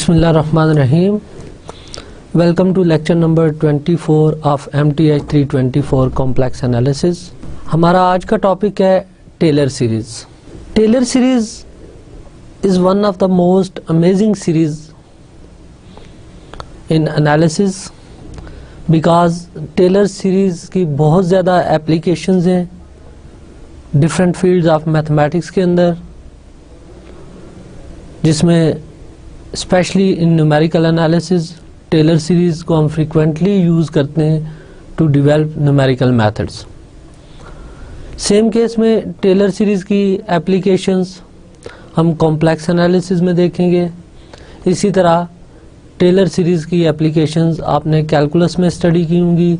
बिस्मिल्लाहिर्रहमानिर्रहीम। Welcome to lecture number 24 of MTH 324 complex analysis. हमारा आज का टॉपिक है Taylor series. Taylor series is one of the most amazing series in analysis because Taylor series की बहुत ज़्यादा applications हैं डिफरेंट फील्ड्स ऑफ मैथमेटिक्स के अंदर, जिसमें specially in numerical analysis Taylor series को हम फ्रीक्वेंटली यूज़ करते हैं to develop numerical methods. Same case में टेलर सीरीज़ की एप्लीकेशंस हम कॉम्प्लेक्स एनालिसिस में देखेंगे। इसी तरह टेलर सीरीज़ की एप्लीकेशंस आपने कैलकुलस में स्टडी की होंगी,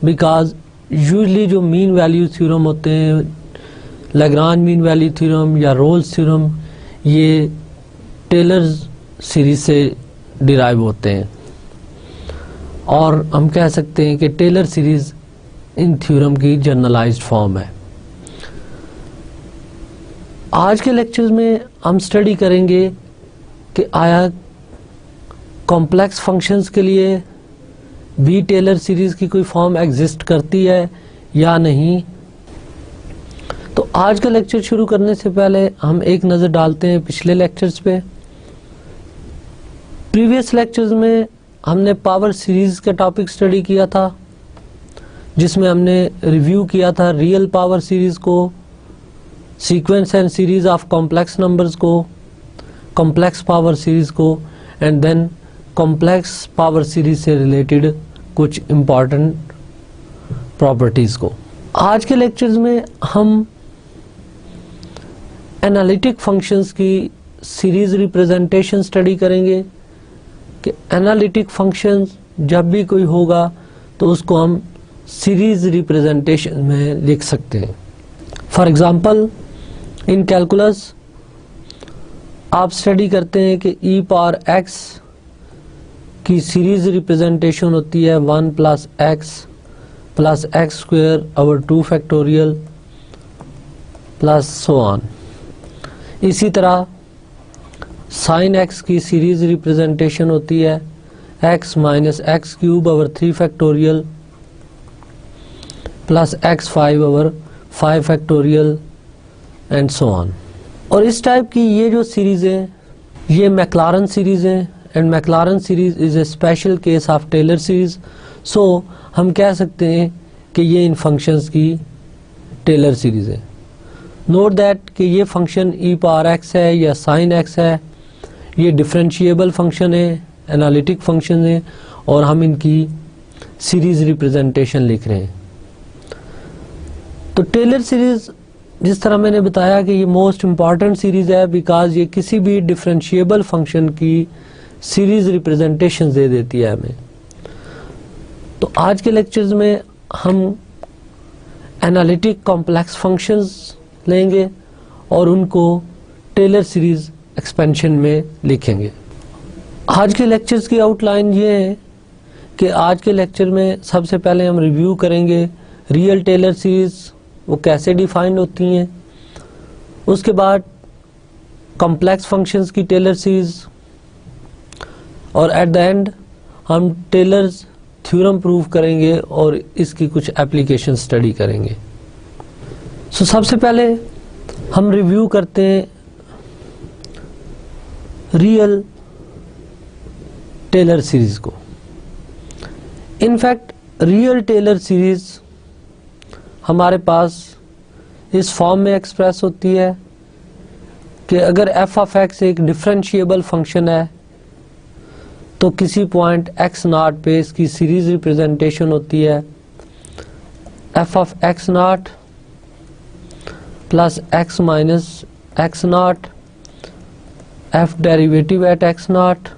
बिकॉज यूजली जो मीन वैल्यू थ्योरम होते हैं, लैग्रांज मीन वैल्यू थ्योरम या रोल्स थ्योरम, ये टेलर सीरीज से डिराइव होते हैं और हम कह सकते हैं कि टेलर सीरीज इन थ्योरम की जनरलाइज्ड फॉर्म है। आज के लेक्चर्स में हम स्टडी करेंगे कि आया कॉम्प्लेक्स फंक्शंस के लिए भी टेलर सीरीज की कोई फॉर्म एग्जिस्ट करती है या नहीं। तो आज का लेक्चर शुरू करने से पहले हम एक नज़र डालते हैं पिछले लेक्चर्स पे। प्रीवियस लेक्चर्स में हमने पावर सीरीज का टॉपिक स्टडी किया था, जिसमें हमने रिव्यू किया था रियल पावर सीरीज को, sequence and series of complex numbers को, कॉम्प्लेक्स पावर सीरीज को, and then complex power series से रिलेटेड कुछ इम्पॉर्टेंट प्रॉपर्टीज़ को। आज के लेक्चर्स में हम एनालिटिक फंक्शंस की सीरीज रिप्रेजेंटेशन स्टडी करेंगे कि एनालिटिक फंक्शंस जब भी कोई होगा तो उसको हम सीरीज रिप्रेजेंटेशन में लिख सकते हैं। फॉर एग्जांपल इन कैलकुलस आप स्टडी करते हैं कि e पावर x की सीरीज रिप्रेजेंटेशन होती है 1 plus x square over 2 factorial plus so on. इसी तरह साइन x की सीरीज रिप्रेजेंटेशन होती है x minus x cube over 3 factorial plus x5 over 5 factorial and so on. और इस टाइप की ये जो सीरीज़ है ये मैक्लारन सीरीज़ है, and McLaren series is a special case of Taylor series. So हम कह सकते हैं कि ये इन फंक्शंस की टेलर सीरीज़ है। नोट दैट कि ये फंक्शन e पावर x है या साइन x है, ये डिफरेंशिएबल फंक्शन है, एनालिटिक फंक्शन है, और हम इनकी सीरीज रिप्रेजेंटेशन लिख रहे हैं। तो टेलर सीरीज, जिस तरह मैंने बताया कि ये मोस्ट इम्पॉर्टेंट सीरीज है बिकॉज ये किसी भी डिफरेंशिएबल फंक्शन की सीरीज रिप्रेजेंटेशन दे देती है हमें। तो आज के लेक्चर्स में हम एनालिटिक कॉम्प्लेक्स फंक्शंस लेंगे और उनको टेलर सीरीज एक्सपेंशन में लिखेंगे। आज के लेक्चर्स की आउटलाइन ये है कि आज के लेक्चर में सबसे पहले हम रिव्यू करेंगे रियल टेलर सीरीज, वो कैसे डिफाइन होती हैं। उसके बाद कॉम्प्लेक्स फंक्शंस की टेलर सीरीज, और एट द एंड हम टेलर्स थ्योरम प्रूव करेंगे और इसकी कुछ एप्लीकेशन स्टडी करेंगे। सो सबसे पहले हम रिव्यू करते हैं रियल टेलर सीरीज को। इनफैक्ट रियल टेलर सीरीज हमारे पास इस फॉर्म में एक्सप्रेस होती है कि अगर f ऑफ x एक डिफरेंशिएबल फंक्शन है तो किसी पॉइंट x नॉट पे इसकी सीरीज रिप्रेजेंटेशन होती है f of x naught plus x minus x naught f derivative at x naught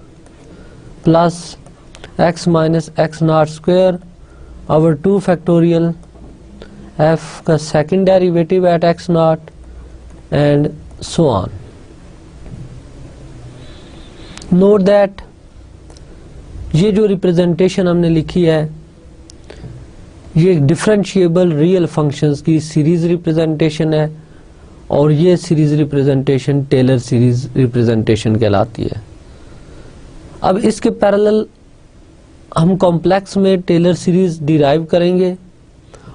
plus x minus x naught square over 2 factorial f का second derivative at x naught and so on. Note that ये जो representation हमने लिखी है ये differentiable real functions की series representation है और ये series representation Taylor series representation कहलाती है। अब इसके पैरेलल हम कॉम्प्लेक्स में टेलर सीरीज डिराइव करेंगे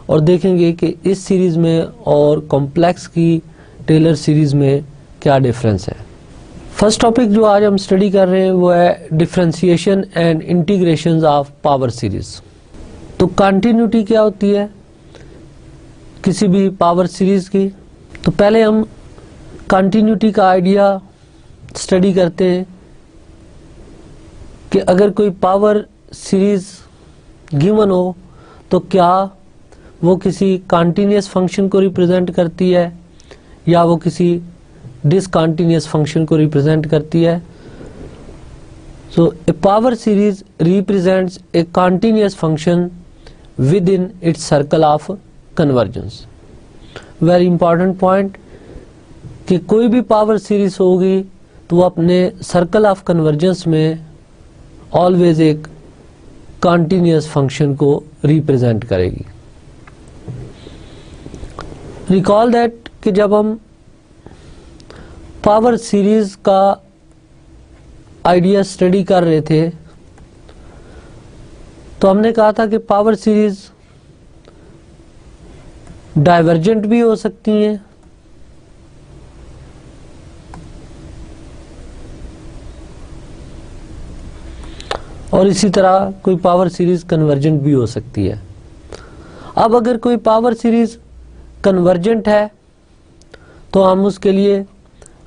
और देखेंगे कि इस सीरीज में और कॉम्प्लेक्स की टेलर सीरीज में क्या डिफरेंस है। फर्स्ट टॉपिक जो आज हम स्टडी कर रहे हैं वो है differentiation and integration of power series. तो कंटिन्यूटी क्या होती है किसी भी पावर सीरीज की। तो पहले हम कंटिन्यूटी का आइडिया स्टडी करते हैं कि अगर कोई पावर सीरीज गिवन हो तो क्या वो किसी कंटीन्यूअस फंक्शन को रिप्रेजेंट करती है या वो किसी डिसकंटीन्यूअस फंक्शन को रिप्रेजेंट करती है। So a power series represents a continuous function within its circle of convergence. Very important point कि कोई भी पावर सीरीज होगी तो वो अपने सर्कल ऑफ कन्वर्जेंस में ऑलवेज एक कंटीन्यूअस फंक्शन को रिप्रेजेंट करेगी। रिकॉल दैट कि जब हम पावर सीरीज का आइडिया स्टडी कर रहे थे तो हमने कहा था कि पावर सीरीज डाइवर्जेंट भी हो सकती हैं और इसी तरह कोई पावर सीरीज कन्वर्जेंट भी हो सकती है। अब अगर कोई पावर सीरीज कन्वर्जेंट है तो हम उसके लिए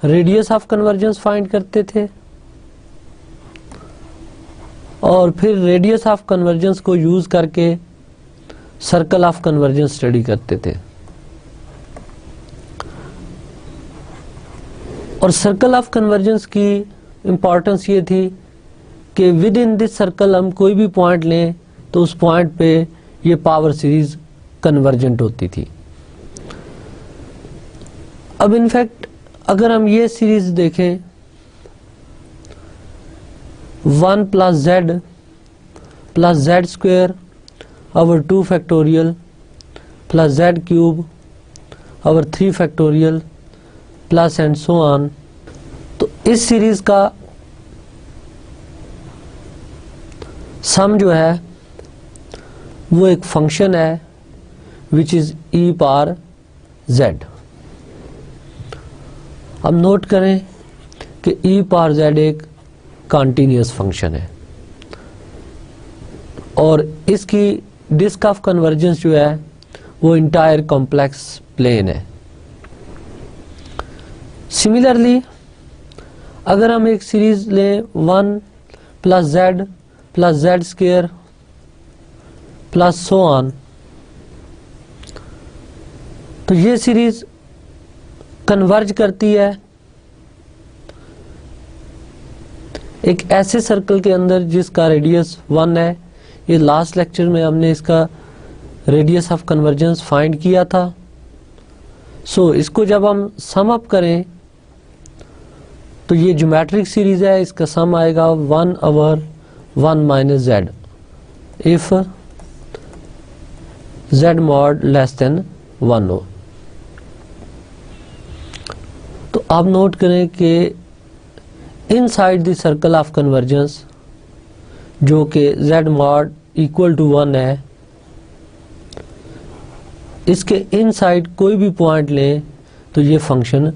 रेडियस ऑफ कन्वर्जेंस फाइंड करते थे और फिर रेडियस ऑफ कन्वर्जेंस को यूज करके सर्कल ऑफ कन्वर्जेंस स्टडी करते थे। और सर्कल ऑफ कन्वर्जेंस की इंपॉर्टेंस ये थी कि विद इन दिस सर्कल हम कोई भी पॉइंट लें तो उस पॉइंट पे ये पावर सीरीज कन्वर्जेंट होती थी। अब इनफैक्ट अगर हम ये सीरीज देखें 1 + z + z² over 2 factorial plus z³ over 3 factorial plus and so on, तो इस सीरीज का सम जो है वो एक फंक्शन है विच इज e⁻z। अब नोट करें कि e⁻z एक कंटीन्यूअस फंक्शन है और इसकी डिस्क ऑफ कन्वर्जेंस जो है वो इंटायर कॉम्प्लेक्स प्लेन है। सिमिलरली अगर हम एक सीरीज लें 1 + z + z² plus so on, तो ये सीरीज कन्वर्ज करती है एक ऐसे सर्कल के अंदर जिसका रेडियस 1 है। ये लास्ट लेक्चर में हमने इसका रेडियस ऑफ कन्वर्जेंस फाइंड किया था। सो इसको जब हम सम अप करें तो ये ज्योमेट्रिक सीरीज है, इसका सम आएगा 1/1 - z इफ z mod < 1 हो। तो आप नोट करें कि inside the circle of convergence जो कि z mod = 1 है, इसके इनसाइड कोई भी पॉइंट लें तो ये फंक्शन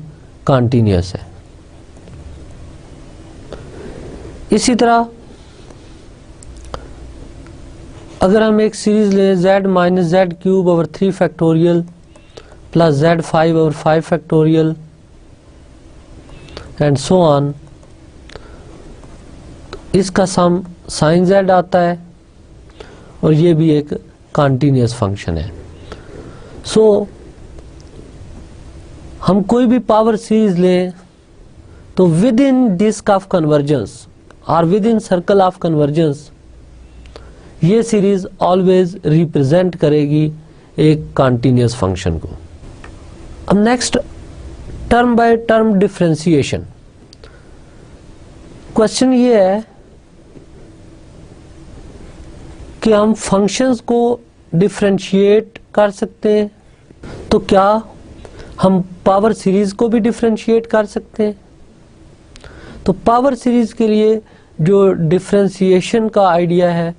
कंटीन्यूअस है। इसी तरह अगर हम एक सीरीज लें z - z³ over 3 factorial plus z5 over 5 factorial and so on, इसका सम sin z आता है और ये भी एक कंटीन्यूअस फंक्शन है। सो हम कोई भी पावर सीरीज लें तो within disc of convergence और within circle of convergence ये सीरीज ऑलवेज रिप्रेजेंट करेगी एक कंटीन्यूअस फंक्शन को। अब next term by term differentiation. Question ये है कि हम फंक्शंस को डिफरेंशिएट कर सकते हैं, तो क्या हम पावर सीरीज को भी डिफरेंशिएट कर सकते हैं? तो पावर सीरीज के लिए जो डिफ्रेंशिएशन का आइडिया है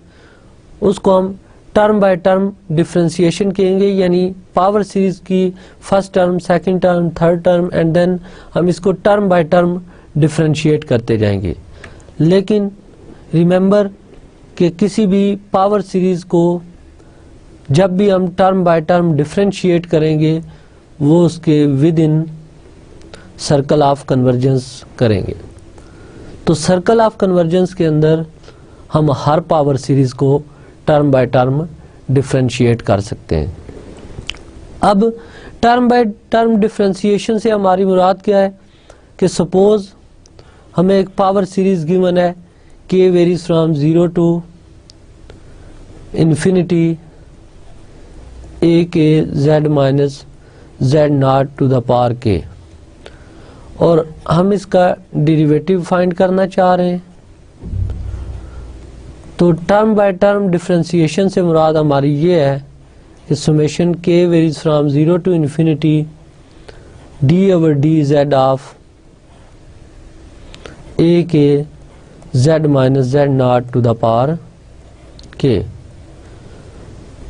उसको हम टर्म बाय टर्म डिफ्रेंशिएशन कहेंगे, यानी पावर सीरीज की first term, second term, third term and then हम इसको टर्म बाय टर्म डिफ्रेंशिएट करते जाएंगे। लेकिन रिमेंबर कि किसी भी पावर सीरीज को जब भी हम टर्म बाय टर्म डिफ्रेंशिएट करेंगे वो उसके with in circle of convergence करेंगे। तो सर्कल ऑफ कन्वर्जेंस के अंदर हम हर पावर सीरीज को टर्म बाय टर्म डिफ्रेंशिएट कर सकते हैं। अब टर्म बाय टर्म डिफ्रेंशिएशन से हमारी मुराद क्या है कि सपोज हमें एक पावर सीरीज गिवन है, k varies from 0 to infinity a k z minus z naught to the power k, और हम इसका डेरिवेटिव फाइंड करना चाह रहे हैं। तो टर्म बाय टर्म डिफ्रेंशिएशन से मुराद हमारी ये है कि summation k varies from 0 to infinity d/dz of a k z minus z naught to the power k,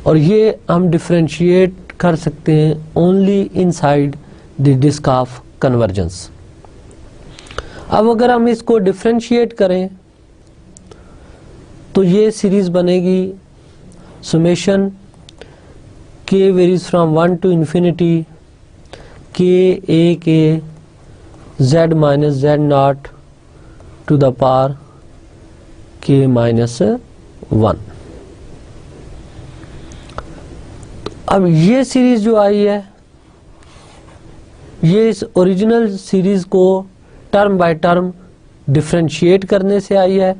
और ये हम डिफ्रेंशिएट कर सकते हैं only inside the disc of convergence. अब अगर हम इसको डिफ्रेंशिएट करें तो ये सीरीज बनेगी summation k varies from 1 to infinity k a k z minus z naught to the power k minus 1। अब ये सीरीज जो आई है ये इस ओरिजिनल सीरीज को टर्म बाय टर्म डिफ्रेंशिएट करने से आई है,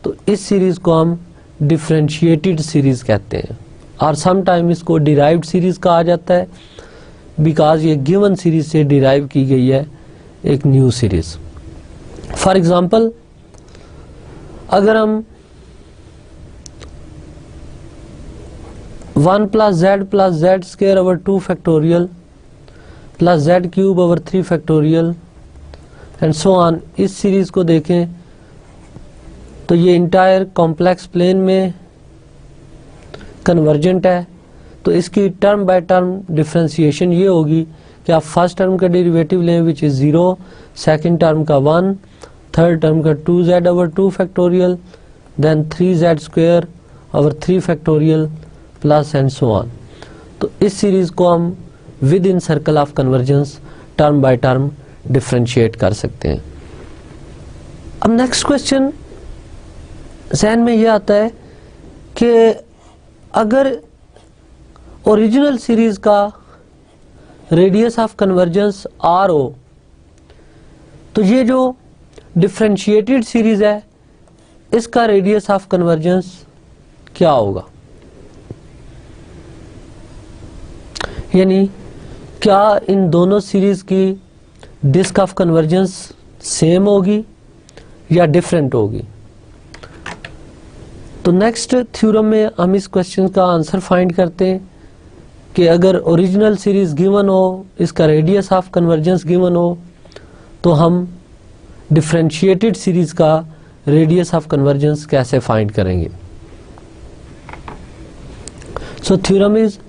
तो इस सीरीज को हम डिफ्रेंशिएटेड सीरीज कहते हैं, और सम टाइम इसको डिराइव्ड सीरीज कहा जाता है बिकॉज ये गिवन सीरीज से डिराइव की गई है एक न्यू सीरीज। फॉर एग्जांपल अगर हम 1 plus Z square over 2 factorial plus Z cube over 3 factorial and so on, इस सीरीज को देखें तो ये इंटायर कॉम्प्लेक्स प्लेन में कन्वर्जेंट है। तो इसकी टर्म बाय टर्म डिफ्रेंशिएशन ये होगी कि आप फर्स्ट टर्म का डेरिवेटिव लें विच इज़ 0, सेकंड टर्म का 1, थर्ड टर्म का 2z over 2 factorial, then 3z square over 3 factorial plus and so on. तो इस सीरीज को हम within circle of convergence term by term differentiate कर सकते हैं। अब नेक्स्ट क्वेश्चन ज़हन में ये आता है कि अगर ओरिजिनल सीरीज का रेडियस ऑफ कन्वर्जेंस r हो तो ये जो डिफ्रेंशिएटेड सीरीज है इसका रेडियस ऑफ कन्वर्जेंस क्या होगा, यानी क्या इन दोनों सीरीज की डिस्क ऑफ कन्वर्जेंस सेम होगी या डिफरेंट होगी। तो नेक्स्ट थ्योरम में हम इस क्वेश्चन का आंसर फाइंड करते हैं कि अगर ओरिजिनल सीरीज गिवन हो, इसका रेडियस ऑफ कन्वर्जेंस गिवन हो, तो हम डिफरेंशिएटेड सीरीज का रेडियस ऑफ कन्वर्जेंस कैसे फाइंड करेंगे। So theorem is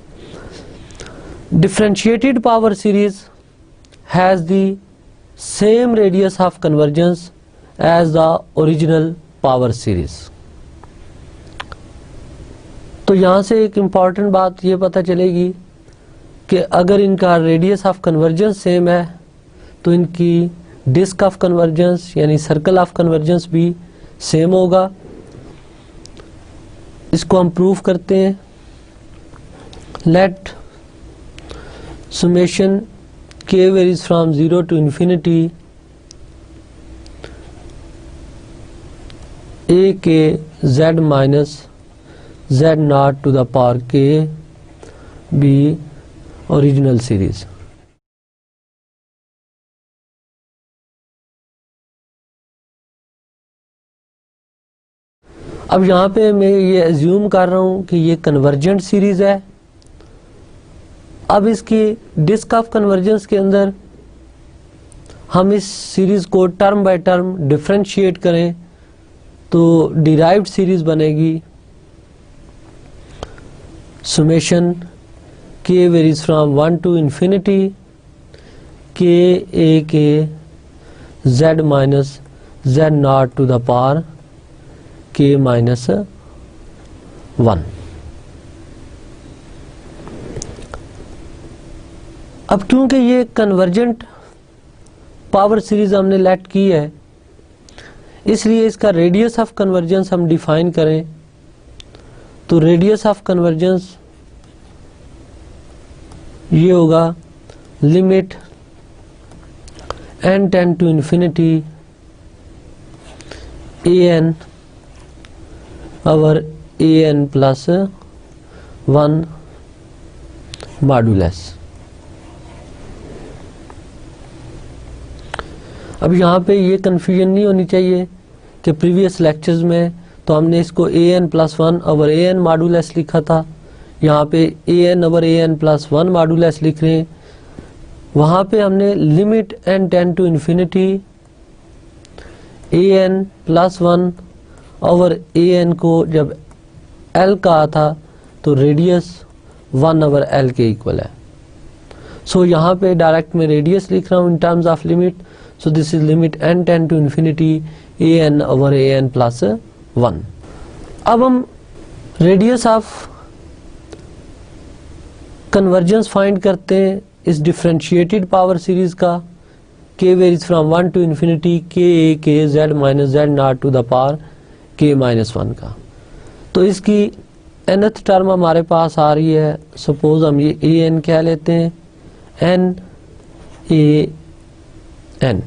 differentiated power series has the same radius of convergence as the original power series। तो यहाँ से एक इम्पॉर्टेंट बात ये पता चलेगी कि अगर इनका रेडियस ऑफ कन्वर्जेंस सेम है तो इनकी डिस्क ऑफ कन्वर्जेंस यानी सर्कल ऑफ कन्वर्जेंस भी सेम होगा। इसको हम प्रूफ करते हैं। Let summation k varies from 0 to infinity a k z minus z naught to the power k be original series। अब यहाँ पे मैं ये एज्यूम कर रहा हूँ कि ये कन्वर्जेंट सीरीज है। अब इसकी डिस्क ऑफ कन्वर्जेंस के अंदर हम इस सीरीज को टर्म बाय टर्म डिफरेंशिएट करें तो डिराइव्ड सीरीज बनेगी summation k varies from 1 to infinity k a k z minus z naught to the power k minus 1. अब क्योंकि ये कन्वर्जेंट पावर सीरीज हमने लेट की है, इसलिए इसका रेडियस ऑफ कन्वर्जेंस हम डिफाइन करें तो रेडियस ऑफ कन्वर्जेंस ये होगा limit n tend to infinity a n over a n plus 1 modulus. अब यहाँ पे ये कन्फ्यूजन नहीं होनी चाहिए कि प्रीवियस लेक्चर्स में तो हमने इसको a n plus 1 over a n modulus लिखा था, यहाँ पे a n over a n plus 1 modulus लिख रहे हैं। वहाँ पे हमने limit n tend to infinity a n plus 1 over a n को जब l कहा था तो रेडियस 1 ओवर l के इक्वल है। सो यहाँ पे डायरेक्ट में रेडियस लिख रहा हूँ in terms of limit, so this is limit n tend to infinity a n over a n plus 1। अब हम रेडियस ऑफ कन्वर्जेंस फाइंड करते हैं इस डिफरेंशिएटेड पावर सीरीज का k varies from 1 to infinity k a k z minus z naught to the power k minus 1 का। तो इसकी nth term हमारे पास आ रही है, सपोज हम ये a n कह लेते हैं, n a n।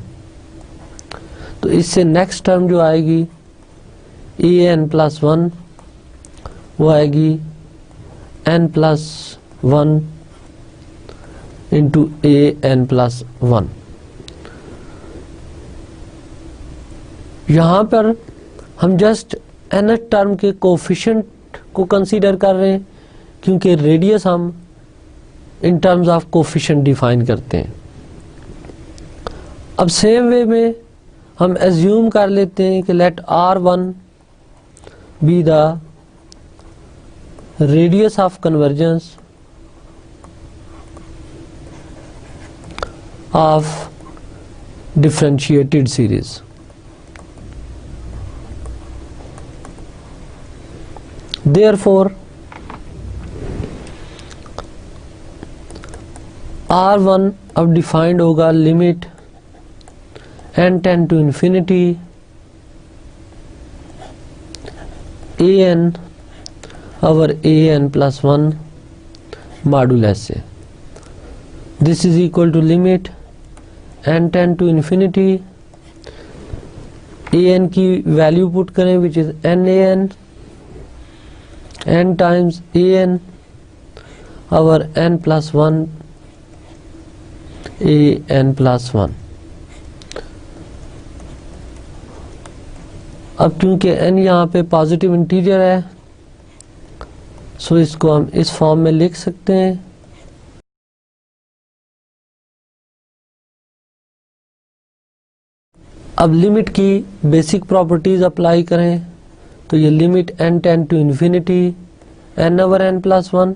तो इससे नेक्स्ट टर्म जो आएगी a n प्लस 1 वो आएगी n plus 1 into a n plus 1। यहाँ पर हम जस्ट nth टर्म के कोफिशिएंट को कंसीडर कर रहे हैं क्योंकि रेडियस हम इन टर्म्स ऑफ कोफिशिएंट डिफाइन करते हैं। अब सेम वे में हम एज्यूम कर लेते हैं कि let r1 be the radius of convergence of differentiated series. Therefore, R1 अब डिफाइंड होगा limit n tend to infinity a n over a n plus 1 modulus से। This is equal to limit n tend to infinity a n की value put करें which is n a n n times a n over n plus 1 a n plus 1। अब क्योंकि n यहाँ पे positive integer है so इसको हम इस फॉर्म में लिख सकते हैं। अब लिमिट की बेसिक प्रॉपर्टीज अप्लाई करें तो ये limit n tend to infinity n over n plus 1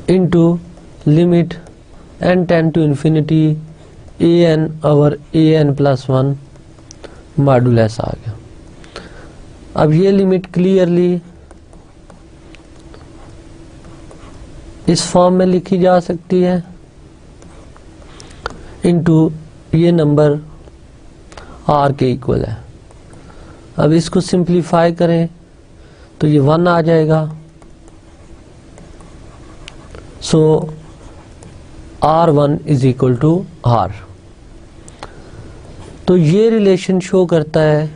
into limit n tend to infinity a n over a n plus 1 modulus आ गया। अब ये लिमिट क्लियरली इस फॉर्म में लिखी जा सकती है इंटू ये नंबर r के इक्वल है। अब इसको सिंप्लीफाई करें तो ये 1 आ जाएगा। So R1 is equal to R। तो ये रिलेशन शो करता है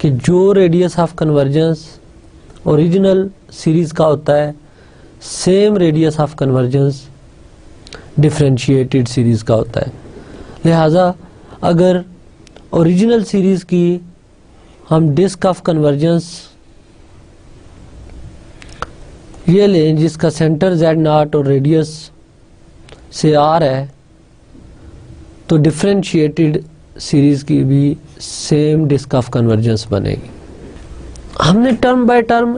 कि जो radius of convergence original series का होता है same radius of convergence differentiated series का होता है। लिहाजा अगर ओरिजिनल सीरीज की हम डिस्क ऑफ कन्वर्जेंस ये लें जिसका सेंटर z नॉट और रेडियस से r है तो डिफरेंशिएटेड सीरीज की भी सेम डिस्क ऑफ कन्वर्जेंस बनेगी। हमने टर्म बाय टर्म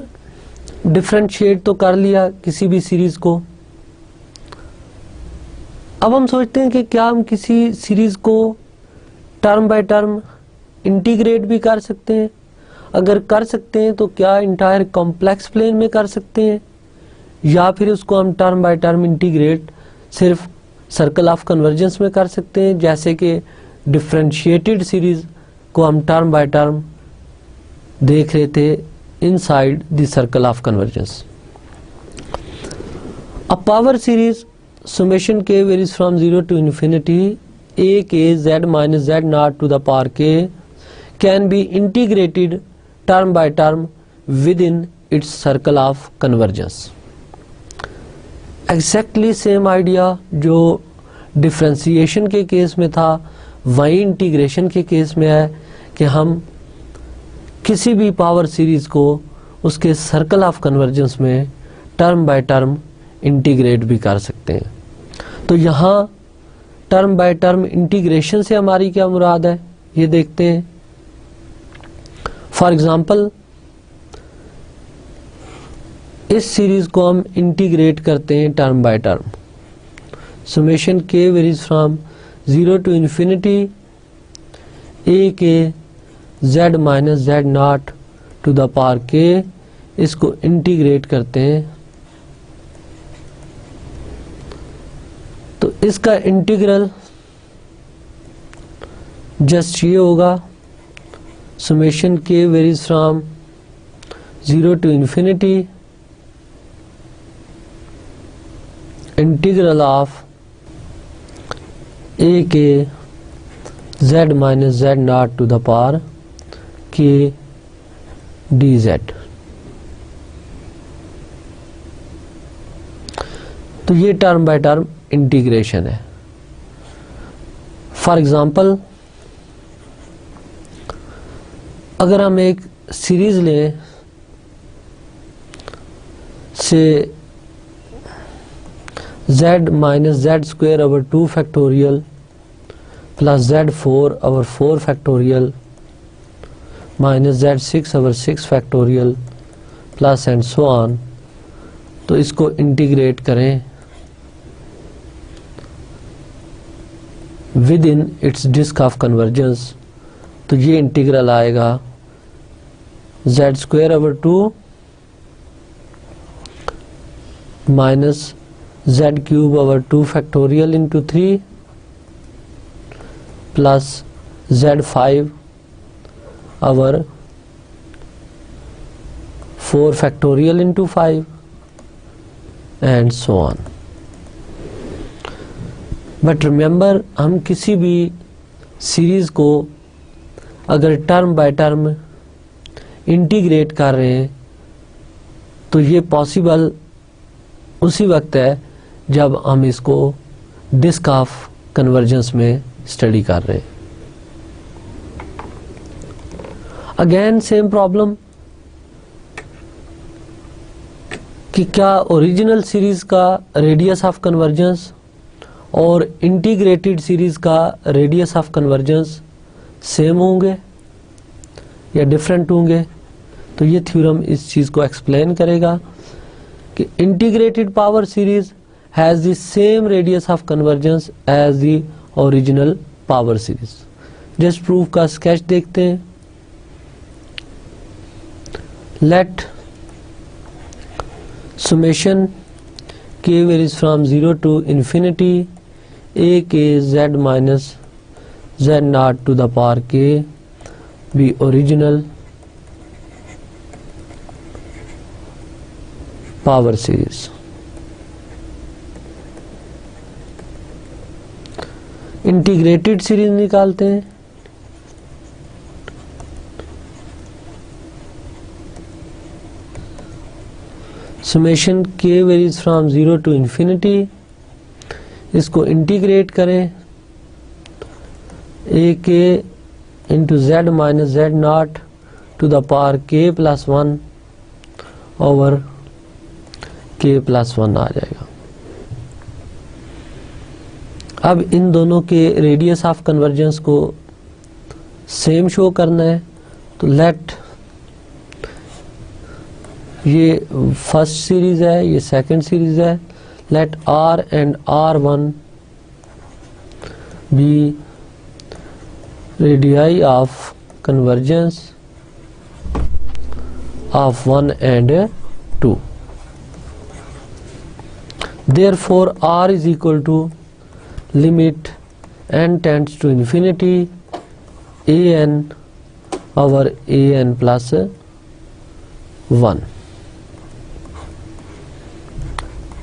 डिफरेंशिएट तो कर लिया किसी भी सीरीज को। अब हम सोचते हैं कि क्या हम किसी सीरीज को टर्म बाय टर्म इंटीग्रेट भी कर सकते हैं। अगर कर सकते हैं तो क्या इंटायर कॉम्प्लेक्स प्लेन में कर सकते हैं, या फिर उसको हम टर्म बाय टर्म इंटीग्रेट सिर्फ सर्कल ऑफ कन्वर्जेंस में कर सकते हैं, जैसे कि डिफरेंशिएटेड सीरीज को हम टर्म बाय टर्म देख रहे थे inside the circle of convergence. A power series summation k varies from 0 to infinity a k z minus z naught to the power k can be integrated term by term within its circle of convergence। exactly same idea जो differentiation के case में था वही integration के case में है कि हम किसी भी पावर सीरीज को उसके सर्कल ऑफ कन्वर्जेंस में टर्म बाय टर्म इंटीग्रेट भी कर सकते हैं। तो यहाँ टर्म बाय टर्म इंटीग्रेशन से हमारी क्या मुराद है ये देखते हैं। फॉर एग्जांपल इस सीरीज को हम इंटीग्रेट करते हैं term by term. summation k varies from 0 to infinity a k z minus z naught to the power k, इसको इंटीग्रेट करते हैं तो इसका इंटीग्रल जस्ट ये होगा summation k varies from 0 to infinity integral of a k z minus z naught to the power k dz। तो ये term by term integration है। फॉर एग्जांपल अगर हम एक सीरीज लें से z minus z square over 2 factorial plus z4 over 4 factorial minus z6 over 6 factorial plus and so on, तो इसको इंटीग्रेट करें within its disc of convergence तो ये इंटीग्रल आएगा z square over 2 minus z cube over 2 factorial into 3 plus z5 over 4 factorial into 5 and so on. But remember हम किसी भी series को अगर टर्म बाय टर्म इंटीग्रेट कर रहे हैं तो ये पॉसिबल उसी वक्त है जब हम इसको डिस्क ऑफ कन्वर्जेंस में स्टडी कर रहे हैं। अगेन सेम प्रॉब्लम कि क्या ओरिजिनल सीरीज का रेडियस ऑफ कन्वर्जेंस और इंटीग्रेटेड सीरीज का रेडियस ऑफ कन्वर्जेंस सेम होंगे या डिफरेंट होंगे। तो ये थ्योरम इस चीज़ को एक्सप्लेन करेगा कि integrated power series has the same radius of convergence as the original power series. Just proof का स्केच देखते हैं। Let summation k varies from 0 to infinity a k z minus z naught to the power k be original power series। Integrated series निकालते हैं। summation k varies from 0 to infinity, इसको integrate करें a k into z minus z naught to the power k plus 1 over k plus 1 आ जाएगा। अब इन दोनों के radius of convergence को सेम शो करना है तो लेट ये फर्स्ट सीरीज है, ये सेकंड सीरीज है, late R and R1 be radii of convergence of 1 and 2. Therefore R is equal to limit n tends to infinity an over an plus 1.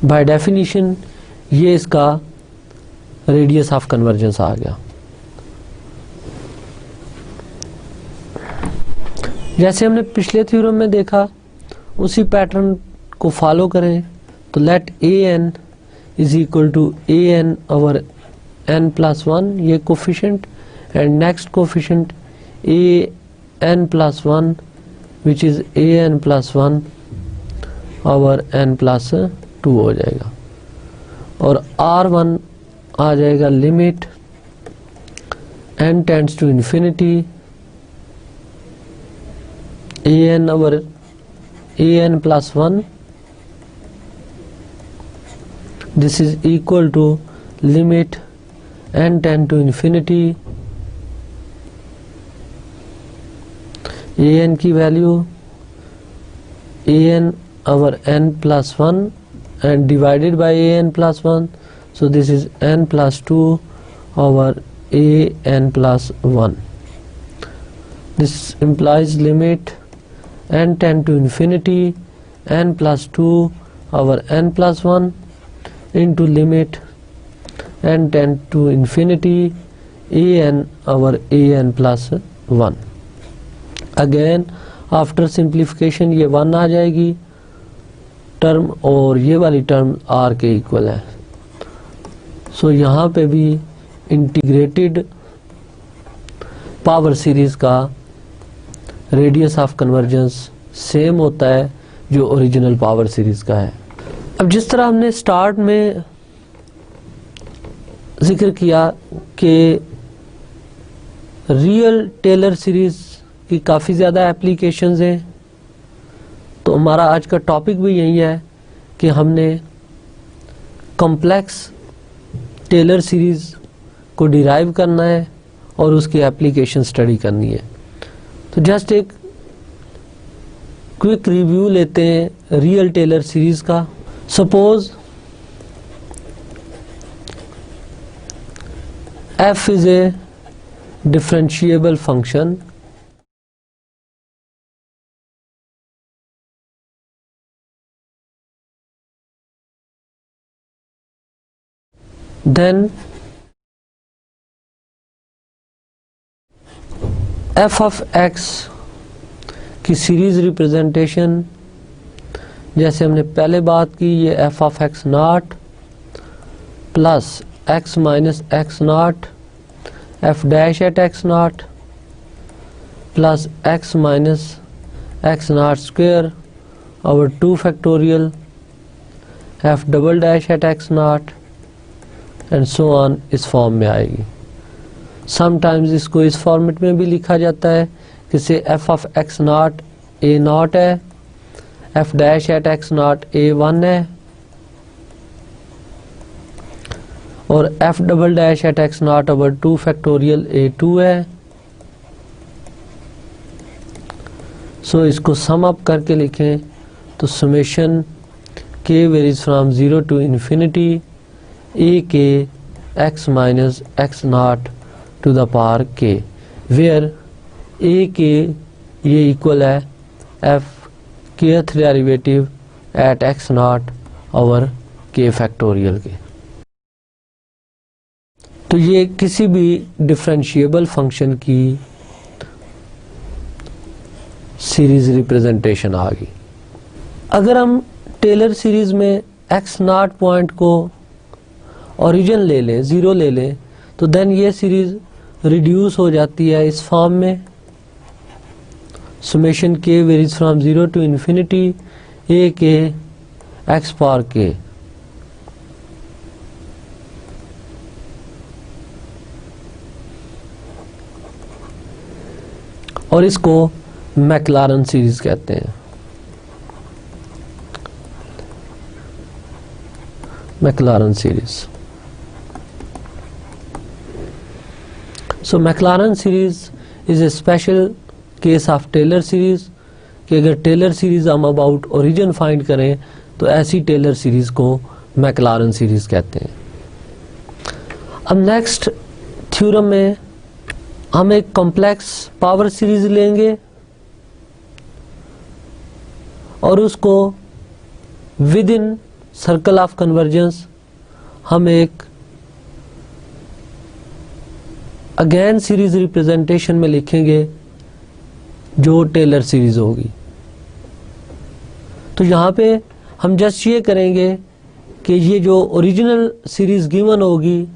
By definition ये इसका radius of convergence आ गया। जैसे हमने पिछले theorem में देखा उसी पैटर्न को फॉलो करें तो let a n is equal to a n over n plus 1 ये coefficient and next coefficient a n plus 1 which is a n plus 1 over n plus 2 हो जाएगा और R1 आ जाएगा limit n tends to infinity an over an plus 1 this is equal to limit n tend to infinity an की value an over n plus 1 and divided by an plus 1, so this is n plus 2 over an plus 1. This implies limit n tend to infinity n plus 2 over n plus 1 into limit n tend to infinity an over an plus 1. Again after simplification ये 1 आ जाएगी term और ये वाली term r के equal है। So यहाँ पे भी इंटीग्रेटेड पावर सीरीज का रेडियस ऑफ कन्वर्जेंस सेम होता है जो ओरिजिनल पावर सीरीज का है। अब जिस तरह हमने स्टार्ट में जिक्र किया कि रियल टेलर सीरीज की काफ़ी ज़्यादा एप्लीकेशंस हैं, तो हमारा आज का टॉपिक भी यही है कि हमने कॉम्प्लेक्स टेलर सीरीज को डिराइव करना है और उसकी एप्लीकेशन स्टडी करनी है। तो जस्ट एक क्विक रिव्यू लेते हैं रियल टेलर सीरीज का। Suppose f is a differentiable function then f of x की सीरीज रिप्रेजेंटेशन जैसे हमने पहले बात की, ये f of x naught plus x minus x naught f dash at x naught plus x minus x naught square over 2 factorial f double dash at x naught and so on इस form में आएगी। Sometimes इसको इस format में भी लिखा जाता है कि से f of x naught a naught है, f dash at x naught a1 है और f double dash at x naught over 2 factorial a2 है। सो इसको सम अप करके लिखें तो summation k varies from 0 to infinity a k x minus x naught to the power k, where a k ये equal है f kth derivative at x naught over k factorial के। तो ये किसी भी डिफरेंशिएबल फंक्शन की series representation आ गई। अगर हम टेलर सीरीज में x नॉट पॉइंट को ओरिजिन ले लें, 0 ले लें, तो देन ये सीरीज रिड्यूस हो जाती है इस फॉर्म में summation k varies from 0 to infinity a k x power k. और इसको मैक्लारन सीरीज कहते हैं। Maclaurin series. So Maclaurin series is a special case of Taylor series कि अगर टेलर सीरीज हम अबाउट ओरिजिन फाइंड करें तो ऐसी टेलर सीरीज को मैक्लारन सीरीज कहते हैं। अब नेक्स्ट थ्योरम में हम एक कॉम्प्लेक्स पावर सीरीज लेंगे और उसको with in circle of convergence हम एक अगेन सीरीज रिप्रेजेंटेशन में लिखेंगे जो टेलर सीरीज होगी। तो यहाँ पे हम जस्ट ये करेंगे कि ये जो ओरिजिनल सीरीज गिवन होगी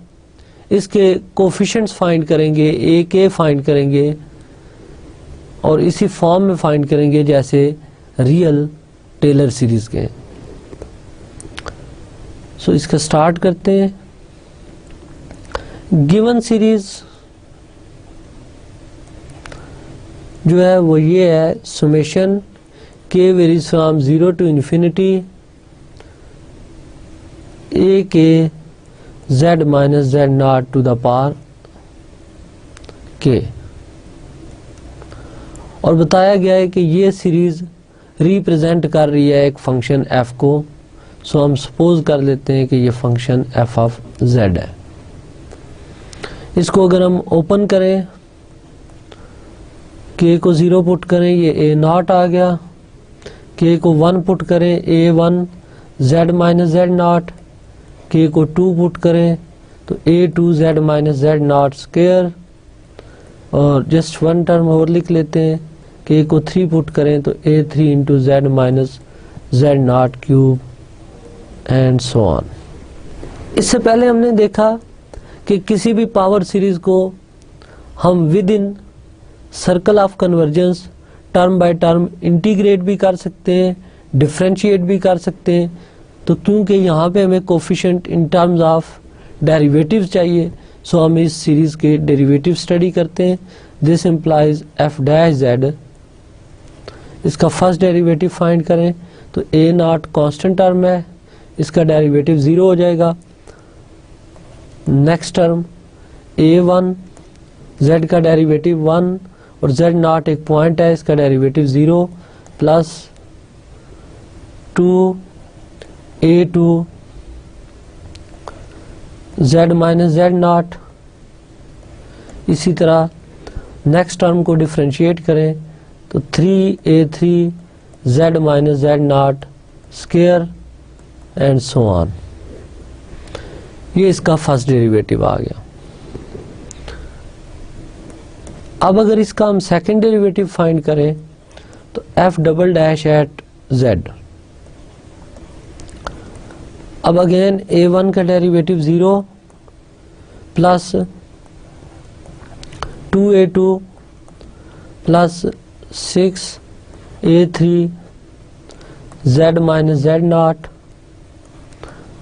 इसके कोफिशिएंट्स फाइंड करेंगे, ए के फाइंड करेंगे और इसी फॉर्म में फाइंड करेंगे जैसे रियल टेलर सीरीज के। सो इसका स्टार्ट करते हैं। गिवन सीरीज जो है वो ये है सुमेशन के वेरीज फ्रॉम 0 to infinity ए के z minus z naught to the power k। और बताया गया है कि ये सीरीज रिप्रेजेंट कर रही है एक फंक्शन f को। सो हम सपोज कर लेते हैं कि ये फंक्शन f of z है। इसको अगर हम ओपन करें, k को 0 पुट करें, ये a0 आ गया। k को 1 पुट करें, a1 z minus z not. k को 2 पुट करें तो a2 z minus z not square. और जस्ट वन टर्म और लिख लेते हैं, k को 3 पुट करें तो a3 into z minus z not cube and so on. इससे पहले हमने देखा कि किसी भी पावर सीरीज को हम within circle of convergence term by term integrate भी कर सकते हैं, डिफरेंशिएट भी कर सकते हैं। तो क्योंकि यहाँ पे हमें coefficient in terms of derivative चाहिए, सो हम इस सीरीज के डेरिवेटिव स्टडी करते हैं। This implies F dash Z. इसका फर्स्ट डेरिवेटिव फाइंड करें तो ए नॉट कांस्टेंट टर्म है, इसका डेरिवेटिव 0 हो जाएगा। नेक्स्ट टर्म a1 z का डेरिवेटिव 1 और z नॉट एक पॉइंट है, इसका derivative 0 plus 2 a2 z minus z not. इसी तरह नेक्स्ट टर्म को डिफरेंशिएट करें तो 3a3 z minus z not square and so on. ये इसका फर्स्ट डेरिवेटिव आ गया। अब अगर इसका हम सेकंड डेरिवेटिव फाइंड करें तो f double dash at z। अब अगेन a1 का derivative 0 plus 2a2 plus 6a3 z minus z naught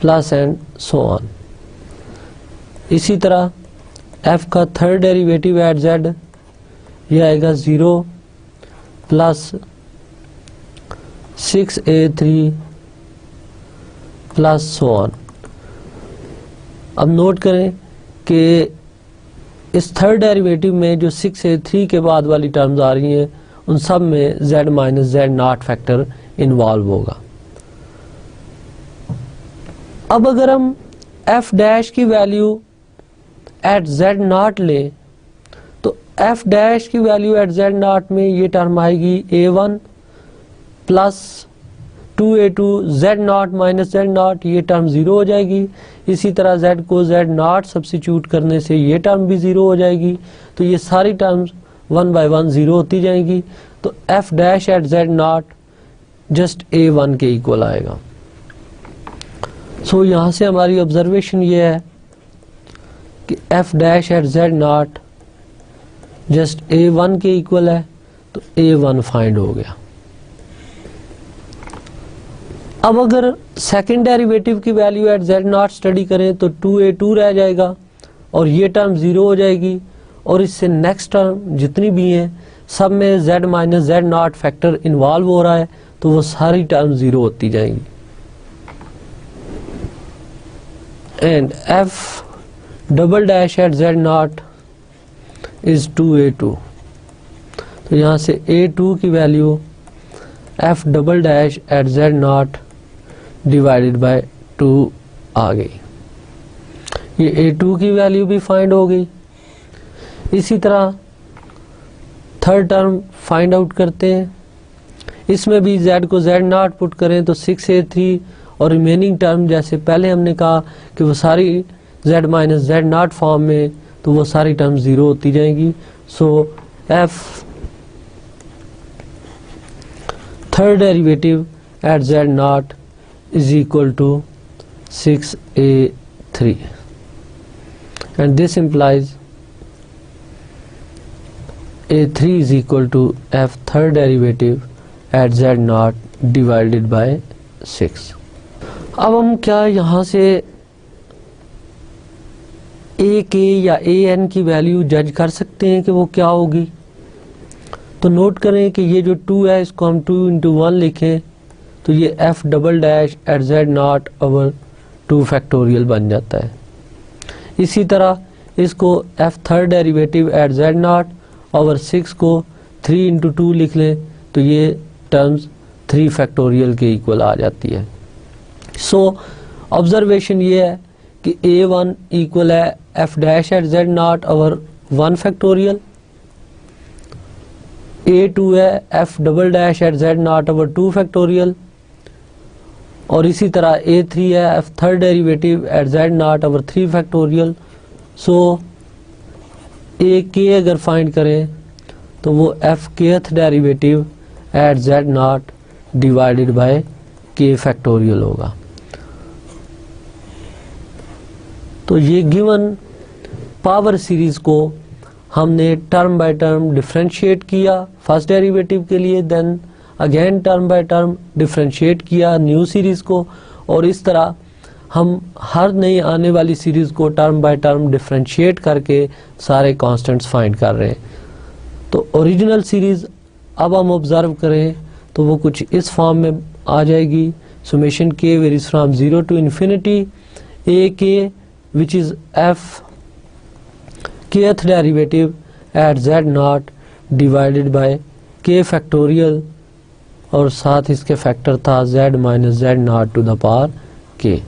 plus and so on. इसी तरह f का थर्ड डेरिवेटिव एट z यह आएगा 0 plus 6a3 plus so on. अब नोट करें कि इस थर्ड डेरिवेटिव में जो 6a3 के बाद वाली टर्म्स आ रही हैं उन सब में z minus z not factor involve होगा। अब अगर हम f डैश की वैल्यू एट z नॉट लें तो f डैश की वैल्यू एट z नॉट में ये टर्म आएगी a1 plus 2a2 z naught minus z not, ये टर्म 0 हो जाएगी। इसी तरह z को z नॉट सब्सिट्यूट करने से ये टर्म भी 0 हो जाएगी। तो ये सारी टर्म्स 1 बाय 1 0 होती जाएंगी। तो f dash at z naught just a1 के इक्वल आएगा। सो यहाँ से हमारी ऑब्जर्वेशन ये है कि f dash at z naught just a1 के इक्वल है, तो a1 फाइंड हो गया। अब अगर सेकंड डेरिवेटिव की value at z naught study करें तो 2a2 रह जाएगा और ये टर्म 0 हो जाएगी। और इससे नेक्स्ट टर्म जितनी भी हैं सब में z minus z not factor involve हो रहा है, तो वो सारी टर्म ज़ीरो होती जाएंगी। And f double dash at z naught is 2a2, तो यहाँ से a2 की value f double dash at z naught divided by 2 आ गई। ये a2 की वैल्यू भी फाइंड हो गई। इसी तरह थर्ड टर्म फाइंड आउट करते हैं। इसमें भी z को z नॉट पुट करें तो 6a3, और रिमेनिंग टर्म जैसे पहले हमने कहा कि वो सारी z minus z not form में, तो वो सारी टर्म ज़ीरो होती जाएंगी। सो f third derivative at z not is equal to 6a3, and this implies a3 is equal to f third derivative at z naught divided by 6। अब हम क्या यहाँ से a के या a n की वैल्यू जज कर सकते हैं कि वो क्या होगी? तो नोट करें कि ये जो 2 है इसको हम 2 into 1 लिखें तो ये f double dash at z naught over 2 factorial बन जाता है। इसी तरह इसको f third derivative at z naught over 6 को 3 into 2 लिख लें तो ये टर्म्स 3 फैक्टोरियल के इक्वल आ जाती है। सो ऑब्जर्वेशन ये है कि a1 इक्वल है f dash at z naught over 1 factorial, a2 है f double dash at z naught over 2 factorial, और इसी तरह a3 है f third derivative at z naught over 3 factorial. So a k अगर फाइंड करें तो वो f kth derivative at z naught divided by k factorial होगा। तो ये गिवन पावर सीरीज को हमने टर्म बाय टर्म डिफरेंशिएट किया फर्स्ट डेरिवेटिव के लिए, then again term by term differentiate किया न्यू सीरीज को, और इस तरह हम हर नई आने वाली सीरीज को टर्म बाय टर्म डिफरेंशिएट करके सारे कांस्टेंट्स फाइंड कर रहे हैं। तो ओरिजिनल सीरीज अब हम ऑब्जर्व करें तो वो कुछ इस फॉर्म में आ जाएगी। Summation k varies from 0 to infinity a k which is f kth derivative at z naught divided by k factorial, और साथ इसके फैक्टर था z minus z naught to the power k।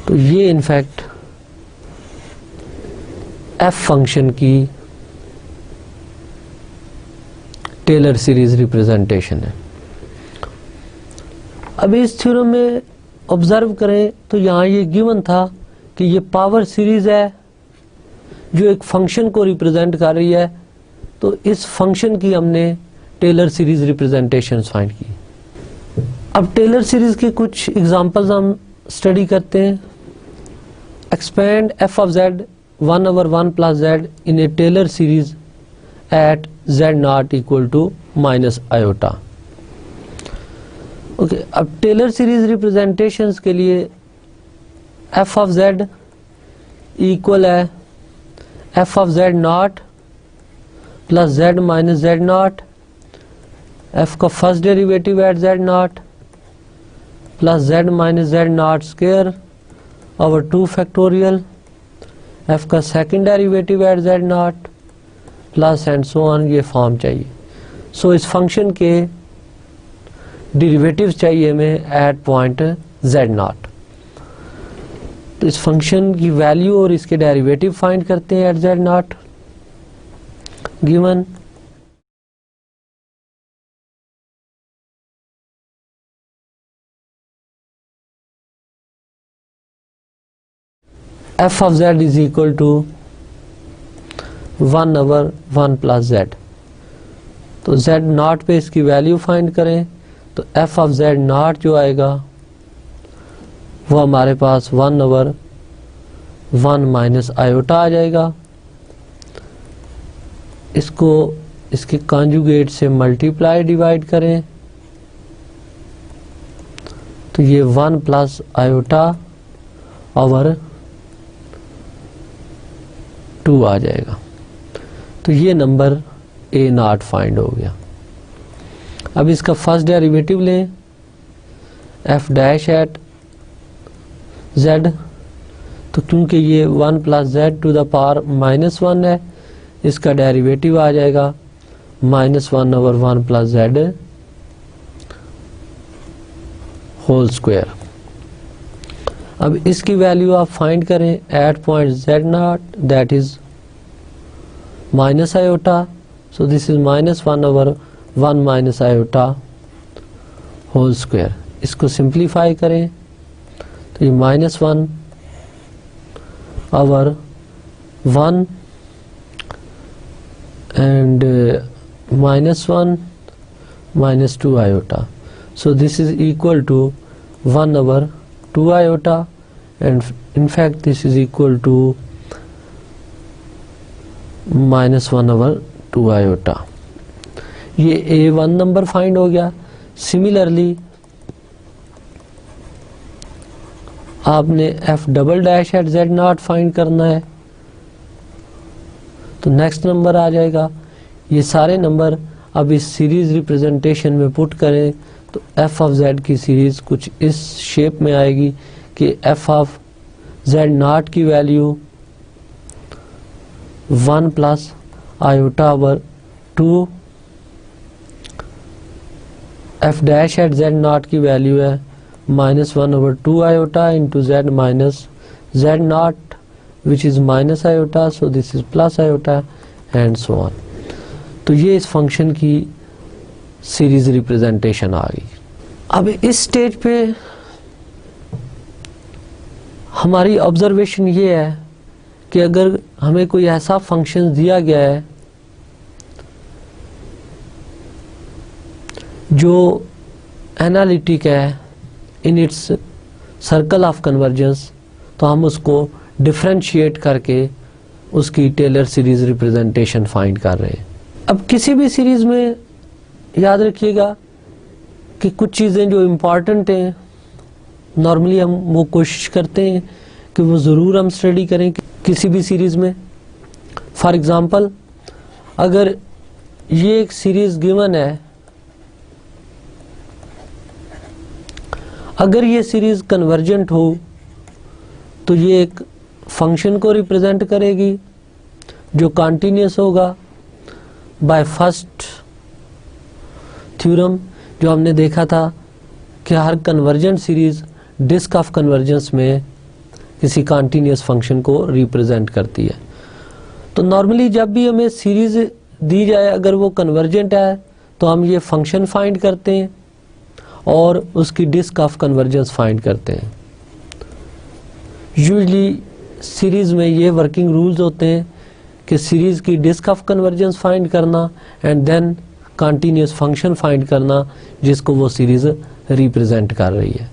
तो ये इनफैक्ट f फंक्शन की Taylor series representation है। अब इस थ्योरम में ऑब्जर्व करें तो यहाँ ये गिवन था कि ये पावर सीरीज है जो एक फंक्शन को रिप्रेजेंट कर रही है, तो इस फंक्शन की हमने टेलर सीरीज रिप्रेजेंटेशन फाइंड की। अब टेलर सीरीज के कुछ एग्जांपल्स हम स्टडी करते हैं। Expand f of z 1 over 1 plus z in a Taylor series at z not equal to minus iota। Okay, अब टेलर सीरीज रिप्रेजेंटेशंस के लिए f of z इक्वल है f of z naught plus z minus z naught, f का first derivative at z naught plus z minus z naught square over 2 factorial, f का second derivative at z naught plus and so on, ये form चाहिए। So इस function के derivatives चाहिए हमें eight point z not. तो इस function की वैल्यू और इसके डेरिवेटिव फाइंड करते हैं at z naught. Given f of z is equal to 1 over 1 plus z। तो z नॉट पे इसकी वैल्यू फाइंड करें तो f of z नॉट जो आएगा वो हमारे पास 1 over 1 माइनस आयोटा आ जाएगा। इसको इसके कॉन्जुगेट से मल्टीप्लाई डिवाइड करें तो ये 1 प्लस आयोटा ओवर 2 आ जाएगा। तो ये नंबर ए नॉट फाइंड हो गया। अब इसका फर्स्ट डेरिवेटिव लें, एफ डैश एट जेड, तो क्योंकि ये 1 plus z to the power -1 है, इसका डेरिवेटिव आ जाएगा -1/1 प्लस जेड होल स्क्वायर। अब इसकी वैल्यू आप फाइंड करें at point z naught, that is minus iota, so this is -1/1 minus iota whole square. इसको सिंप्लीफाई करें तो ये -1/1 and -1 -2 iota, so this is equal to 1/2 iota, and in fact this is equal to -1/2 iota। ये A1 number find हो गया। Similarly आपने f double dash at z naught find करना है, तो नेक्स्ट नंबर आ जाएगा। ये सारे नंबर अब इस सीरीज रिप्रेजेंटेशन में पुट करें तो एफ ऑफ जेड की सीरीज कुछ इस शेप में आएगी कि एफ ऑफ जेड नॉट की value 1 plus iota over 2, f dash at z naught की वैल्यू है -1/2 iota into z minus z naught, which is minus iota, so this is plus iota and so on। तो ये इस function की series representation आ गई। अब इस stage पे हमारी ऑब्जर्वेशन ये है कि अगर हमें कोई ऐसा फंक्शन दिया गया है जो एनालिटिक है इन इट्स सर्कल ऑफ कन्वर्जेंस, तो हम उसको डिफरेंशिएट करके उसकी टेलर सीरीज रिप्रेजेंटेशन फाइंड कर रहे हैं। अब किसी भी सीरीज में याद रखिएगा कि कुछ चीज़ें जो इम्पॉर्टेंट हैं नॉर्मली हम वो कोशिश करते हैं कि वो ज़रूर हम स्टडी करें किसी भी सीरीज में। फॉर एग्ज़ाम्पल अगर ये एक सीरीज गिवन है, अगर ये सीरीज कन्वर्जेंट हो तो ये एक फंक्शन को रिप्रेजेंट करेगी जो कॉन्टिन्यूस होगा बाय फर्स्ट थ्योरम, जो हमने देखा था कि हर convergent series disc of convergence में किसी कॉन्टिन्यूस फंक्शन को रिप्रेजेंट करती है। तो नॉर्मली जब भी हमें सीरीज दी जाए अगर वो कन्वर्जेंट है तो हम ये फंक्शन फाइंड करते हैं और उसकी डिस्क ऑफ कन्वर्जेंस फाइंड करते हैं। यूजुअली सीरीज में ये वर्किंग रूल्स होते हैं कि सीरीज की डिस्क ऑफ कन्वर्जेंस फाइंड करना and then continuous function find करना जिसको वो सीरीज रिप्रेजेंट कर रही है।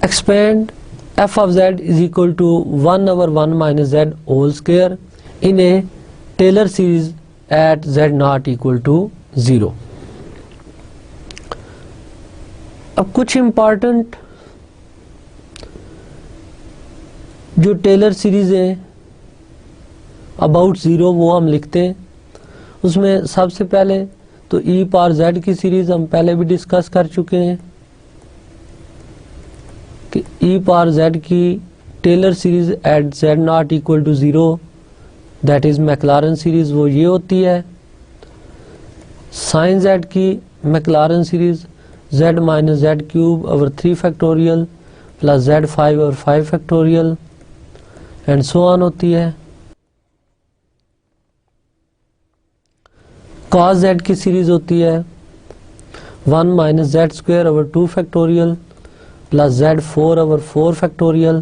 Expand f of z is equal to 1/1 minus z whole square in a Taylor series at z naught equal to 0। अब कुछ important जो टेलर सीरीज है अबाउट 0 वो हम लिखते हैं। उसमें सबसे पहले तो ई पावर जेड की सीरीज हम पहले भी डिस्कस कर चुके हैं कि ई पावर जेड की Taylor series at z naught equal to 0 that is Maclaurin series, वो ये होती है। साइन जेड की Maclaurin series z minus z cube over 3 factorial plus z5 over 5 factorial and so on होती है। cos z की series होती है 1 minus z square over 2 factorial plus z4 over 4 factorial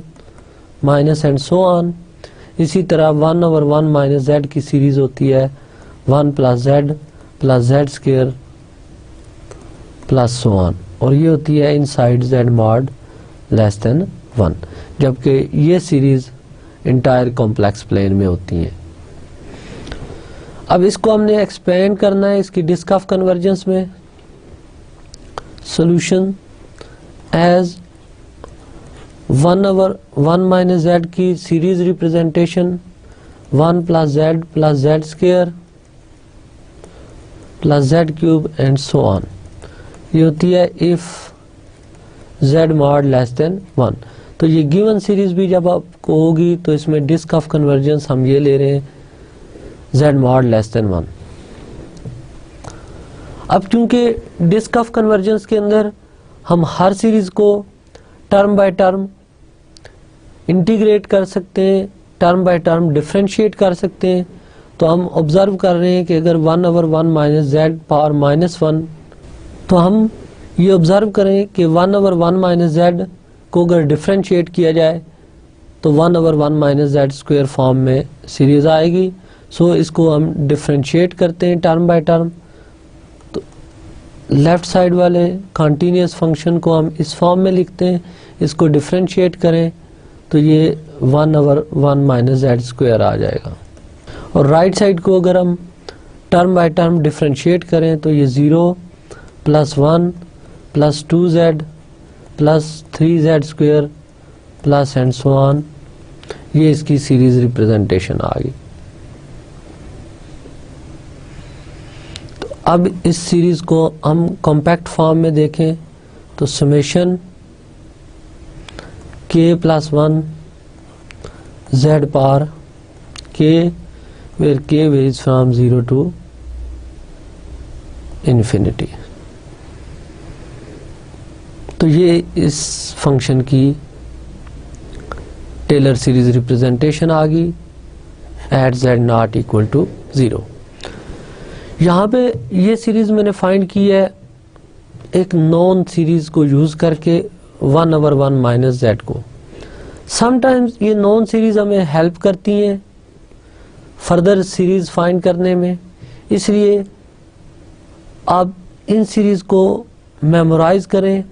minus and so on। इसी तरह 1/1 minus z की series होती है 1 plus z square plus so on, और ये होती है inside Z mod less than 1, जबकि ये सीरीज इंटायर कॉम्प्लेक्स प्लेन में होती हैं। अब इसको हमने एक्सपेंड करना है इसकी डिस्क ऑफ कन्वर्जेंस में। सॉल्यूशन एज 1/1 माइनस जेड की series representation 1 plus Z square plus Z cube and so on. ये होती है if Z mod less than 1। तो ये गिवन सीरीज भी जब आपको होगी तो इसमें डिस्क ऑफ कन्वर्जेंस हम ये ले रहे हैं जेड मॉड लेस देन 1। अब क्योंकि डिस्क ऑफ कन्वर्जेंस के अंदर हम हर सीरीज को टर्म बाय टर्म इंटीग्रेट कर सकते हैं, टर्म बाय टर्म डिफरेंशिएट कर सकते हैं, तो हम ऑब्जर्व कर रहे हैं कि अगर 1/1 माइनस जेड पावर -1, तो हम ये ऑब्जर्व करें कि 1/1 माइनस जेड को अगर डिफरेंशिएट किया जाए तो 1/1 माइनस जेड स्क्वायर फॉर्म में सीरीज आएगी। सो इसको हम डिफरेंशिएट करते हैं टर्म बाय टर्म। तो लेफ्ट साइड वाले कॉन्टीन्यूस फंक्शन को हम इस फॉर्म में लिखते हैं, इसको डिफरेंशिएट करें तो ये 1/1 माइनस जेड स्क्वायर आ जाएगा। और राइट साइड को अगर हम टर्म बाय टर्म डिफरेंशिएट करें तो ये 0 + 1 + 2z + 3z square plus and so on, ये इसकी सीरीज रिप्रेजेंटेशन आ गई। तो अब इस सीरीज को हम कॉम्पैक्ट फॉर्म में देखें तो summation k + 1 z power k where k varies from 0 to infinity। तो ये इस फंक्शन की टेलर सीरीज रिप्रेजेंटेशन आ गई एट z ≠ 0। यहाँ पे ये सीरीज मैंने फाइंड की है एक नॉन सीरीज को यूज करके 1/1 माइनस जेड को। समटाइम्स ये नॉन सीरीज हमें हेल्प करती हैं फर्दर सीरीज फाइंड करने में, इसलिए आप इन सीरीज को मेमोराइज करें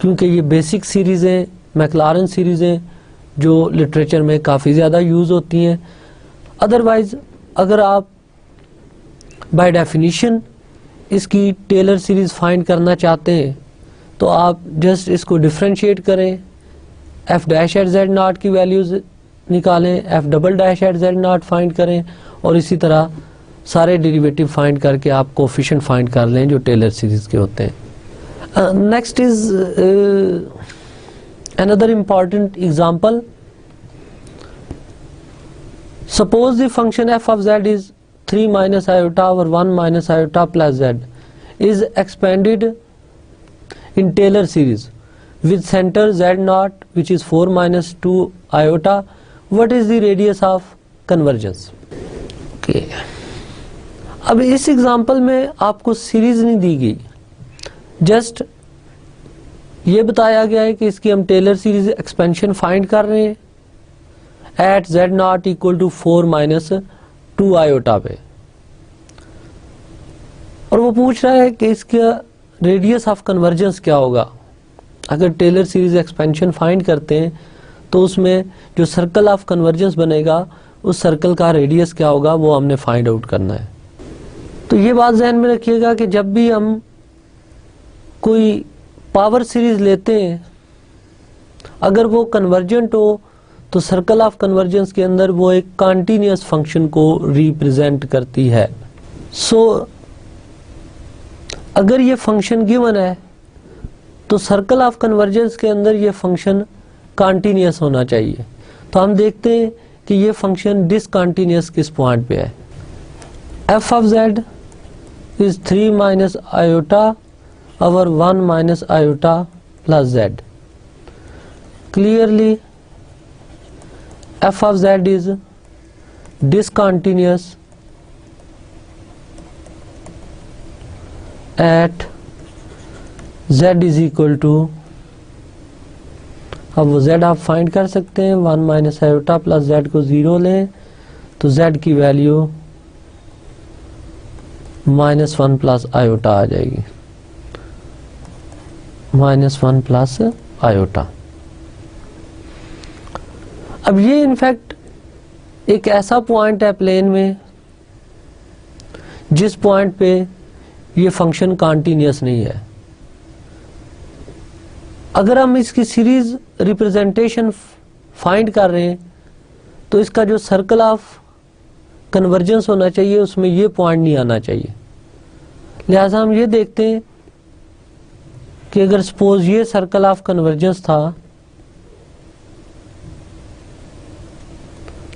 क्योंकि ये बेसिक सीरीज हैं, मैक्लारन सीरीज हैं जो लिटरेचर में काफ़ी ज़्यादा यूज़ होती हैं। अदरवाइज अगर आप बाय डेफिनेशन इसकी टेलर सीरीज फाइंड करना चाहते हैं तो आप जस्ट इसको डिफरेंशिएट करें, f' एट z0 की वैल्यूज़ निकालें, f" एट z0 फाइंड करें और इसी तरह सारे डेरिवेटिव फाइंड करके आप कोफिशिएंट फाइंड कर लें जो टेलर सीरीज के होते हैं। Next is another important example. Suppose the function f of z is 3 minus iota over 1 minus iota plus z is expanded in Taylor series with center z0 which is 4 minus 2 iota. What is the radius of convergence? Okay. अब इस example में आपको series नहीं दी गई, just ये बताया गया है कि इसकी हम टेलर सीरीज एक्सपेंशन फाइंड कर रहे हैं एट z0 = 4 minus 2 आयोटा पे, और वो पूछ रहा है कि इसका रेडियस ऑफ कन्वर्जेंस क्या होगा। अगर टेलर सीरीज एक्सपेंशन फाइंड करते हैं तो उसमें जो सर्कल ऑफ कन्वर्जेंस बनेगा उस सर्कल का रेडियस क्या होगा वो हमने फाइंड आउट करना है। तो ये बात ध्यान में रखिएगा कि जब भी हम कोई पावर सीरीज लेते हैं अगर वो कन्वर्जेंट हो तो सर्कल ऑफ कन्वर्जेंस के अंदर वो एक कॉन्टिन्यूअस फंक्शन को रिप्रेजेंट करती है। सो अगर ये फंक्शन गिवन है तो सर्कल ऑफ कन्वर्जेंस के अंदर ये फंक्शन कॉन्टिन्यूअस होना चाहिए। तो हम देखते हैं कि ये फंक्शन डिसकॉन्टिन्यूअस किस पॉइंट पे है। f of z is 3 minus iota over 1 minus iota plus z. Clearly f of z is discontinuous at z is equal to, अब वो z आप फाइंड कर सकते हैं, 1 minus iota plus z को 0 लें तो z की वैल्यू -1 प्लस आयोटा आ जाएगी, -1 प्लस आयोटा। अब ये इनफैक्ट एक ऐसा पॉइंट है प्लेन में जिस पॉइंट पे ये फंक्शन कॉन्टिन्यूअस नहीं है। अगर हम इसकी सीरीज रिप्रेजेंटेशन फाइंड कर रहे हैं तो इसका जो सर्कल ऑफ कन्वर्जेंस होना चाहिए, उसमें ये पॉइंट नहीं आना चाहिए। लिहाजा हम ये देखते हैं कि अगर सपोज ये सर्कल ऑफ कन्वर्जेंस था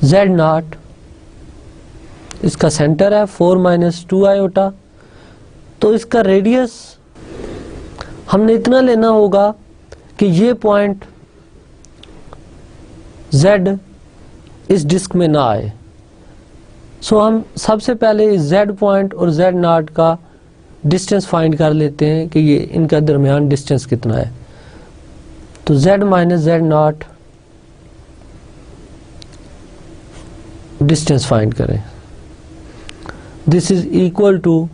Z0, इसका सेंटर है 4 - 2 आयोटा, तो इसका रेडियस हमने इतना लेना होगा कि ये पॉइंट Z इस डिस्क में ना आए। सो हम सबसे पहले इस Z पॉइंट और Z0 का डिस्टेंस फाइंड कर लेते हैं कि ये इनका दरमियान डिस्टेंस कितना है। तो Z - Z0 डिस्टेंस फाइंड करें। This is equal to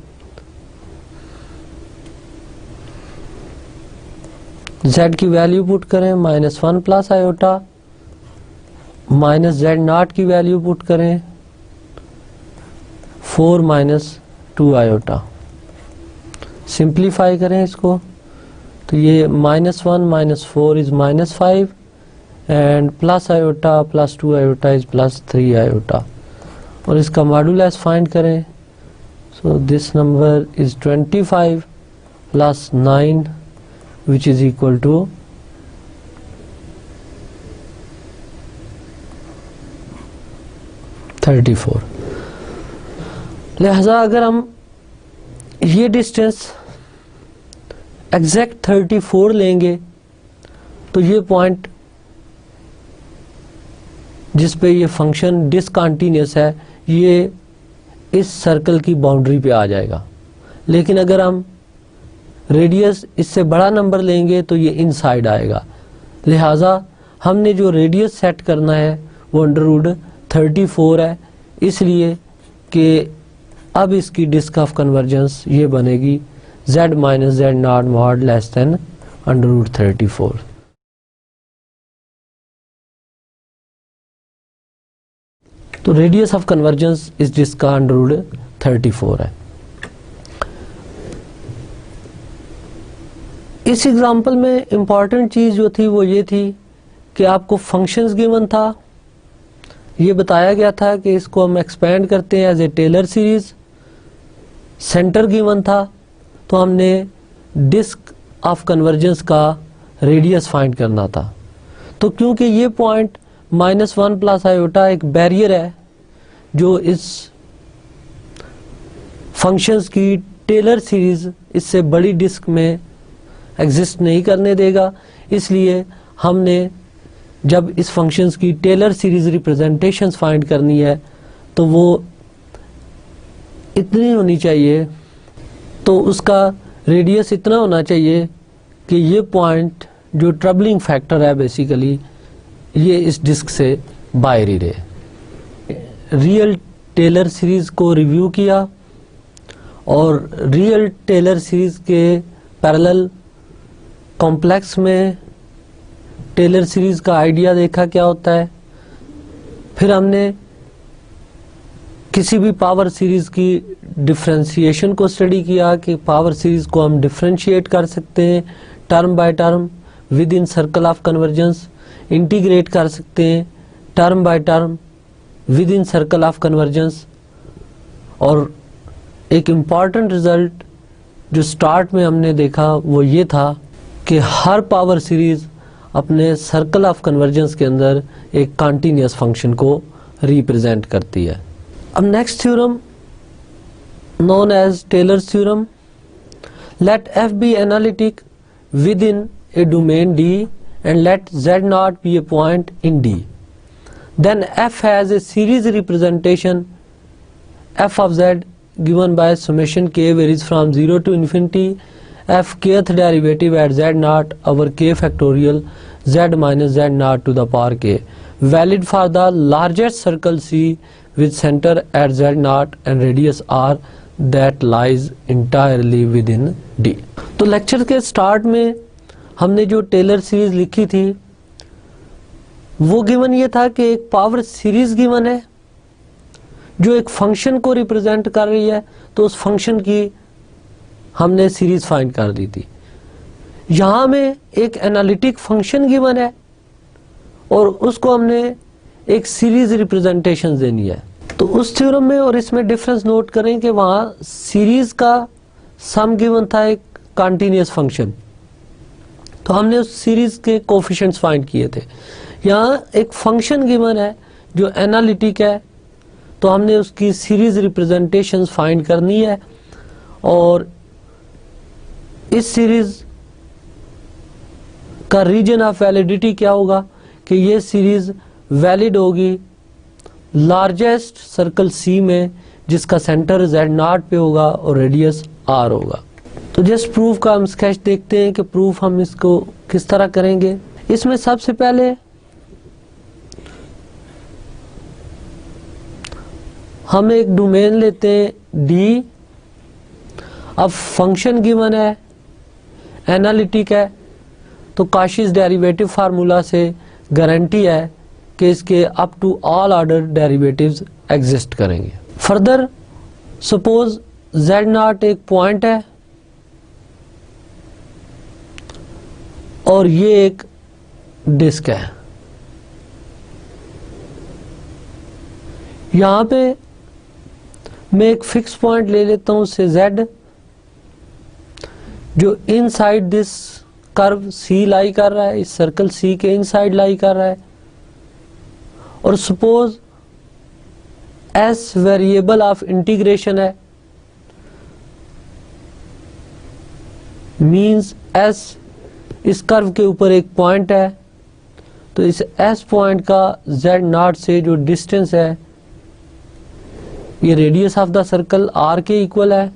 Z की वैल्यू पुट करें -1 प्लस आयोटा माइनस Z0 की वैल्यू पुट करें 4 - 2 आयोटा। सिंप्लीफाई करें इसको, तो ये -1 - 4 is -5 and plus iota plus 2 iota is +3 iota, और इसका मॉडुलस फाइंड करें। So this number is 25 + 9 which is equal to 34। लिहाजा अगर हम ये डिस्टेंस एग्जैक्ट 34 लेंगे तो ये पॉइंट जिस पे ये फंक्शन डिसकंटीन्यूअस है ये इस सर्कल की बाउंड्री पे आ जाएगा। लेकिन अगर हम रेडियस इससे बड़ा नंबर लेंगे तो ये इनसाइड आएगा। लिहाजा हमने जो रेडियस सेट करना है वो √34 है, इसलिए कि अब इसकी डिस्क ऑफ कन्वर्जेंस ये बनेगी Z - Z0 mod less than √34। तो रेडियस ऑफ कन्वर्जेंस इस डिस्क का √34 है। इस एग्जाम्पल में इम्पॉर्टेंट चीज़ जो थी वो ये थी कि आपको फंक्शंस गिवन था, ये बताया गया था कि इसको हम एक्सपेंड करते हैं as a Taylor series, center given था, तो हमने डिस्क ऑफ कन्वर्जेंस का रेडियस फाइंड करना था। तो क्योंकि ये पॉइंट -1 प्लस आयोटा एक बैरियर है जो इस फंक्शंस की टेलर सीरीज इससे बड़ी डिस्क में एग्जिस्ट नहीं करने देगा, इसलिए हमने जब इस फंक्शंस की टेलर सीरीज रिप्रेजेंटेशंस फाइंड करनी है तो वो इतनी होनी चाहिए, तो उसका रेडियस इतना होना चाहिए कि ये पॉइंट जो ट्रबलिंग फैक्टर है बेसिकली ये इस डिस्क से बाहर ही रहे। रियल टेलर सीरीज को रिव्यू किया और रियल टेलर सीरीज के पैरेलल कॉम्प्लेक्स में टेलर सीरीज का आइडिया देखा क्या होता है। फिर हमने किसी भी पावर सीरीज की डिफरेंशिएशन को स्टडी किया कि पावर सीरीज को हम डिफरेंशिएट कर सकते हैं term by term with in circle of convergence, integrate कर सकते हैं term by term with in circle of convergence. और एक इम्पॉर्टेंट रिजल्ट जो स्टार्ट में हमने देखा वो ये था कि हर पावर सीरीज अपने सर्कल ऑफ कन्वर्जेंस के अंदर एक कंटीन्यूअस फंक्शन को रिप्रेजेंट करती है। अब next theorem known as Taylor's theorem. Let f be analytic within a domain D and let Z0 be a point in D. Then f has a series representation f of z given by summation k varies from 0 to infinity f kth derivative at Z0 over k factorial z minus Z0 to the power k, valid for the largest circle C with center at Z0 and radius R that lies entirely within D। तो lecture के start में हमने जो Taylor series लिखी थी वो given ये था कि एक पावर सीरीज गिवन है जो एक फंक्शन को रिप्रेजेंट कर रही है, तो उस फंक्शन की हमने सीरीज फाइंड कर दी थी। यहां में एक एनालिटिक फंक्शन गिवन है और उसको हमने एक सीरीज रिप्रेजेंटेशन देनी है। तो उस थ्योरम में और इसमें डिफरेंस नोट करें कि वहाँ सीरीज का सम गिवन था एक कंटिन्यूअस फंक्शन, तो हमने उस सीरीज के कोफिशिएंट्स फाइंड किए थे। यहाँ एक फंक्शन गिवन है जो एनालिटिक है, तो हमने उसकी सीरीज रिप्रेजेंटेशंस फाइंड करनी है, और इस सीरीज का रीजन ऑफ वैलिडिटी क्या होगा कि ये सीरीज वैलिड होगी लार्जेस्ट सर्कल सी में जिसका सेंटर Z0 पे होगा और रेडियस R होगा। तो जस्ट प्रूफ का हम स्केच देखते हैं कि प्रूफ हम इसको किस तरह करेंगे। इसमें सबसे पहले हम एक डोमेन लेते हैं D। अब फंक्शन गिवन है, एनालिटिक है, तो काशीज डेरिवेटिव फार्मूला से गारंटी है कि इसके up to all order derivatives exist करेंगे। फर्दर सपोज Z0 एक पॉइंट है और ये एक डिस्क है। यहाँ पे मैं एक फिक्स पॉइंट ले लेता हूँ से Z, जो इनसाइड दिस कर्व C लाई कर रहा है, इस सर्कल C के इनसाइड लाई कर रहा है। और suppose S variable of integration है, मींस S इस कर्व के ऊपर एक पॉइंट है, तो इस S पॉइंट का Z0 से जो डिस्टेंस है ये radius of the circle R के इक्वल है।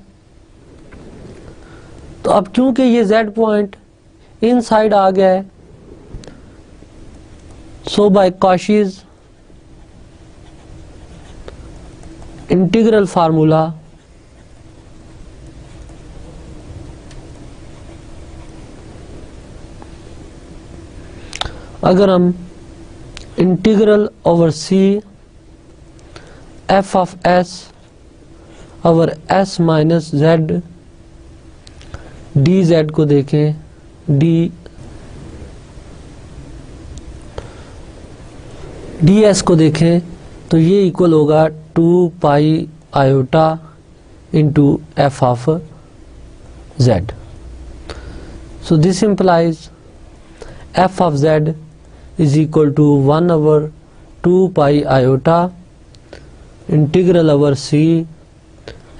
तो अब क्योंकि ये Z पॉइंट इनसाइड आ गया है, सो बाय काशीज इंटीग्रल फार्मूला अगर हम integral over C f of S over S minus Z dz को देखें, ds को देखें, तो ये इक्वल होगा 2 pi iota into f of z। So this implies f of z is equal to 1 over 2 pi iota integral over c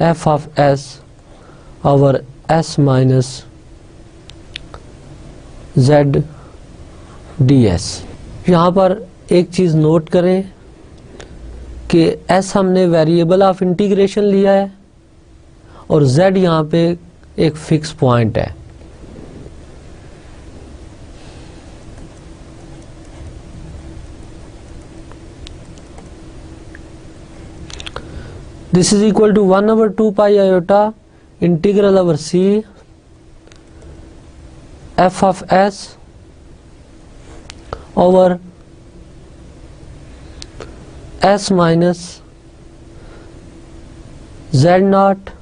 f of s over s minus z ds। यहाँ पर एक चीज़ note करें कि s हमने variable of integration लिया है और z यहाँ पे एक फिक्स पॉइंट है। This is equal to 1 over 2 pi iota integral over c f of s over s minus z naught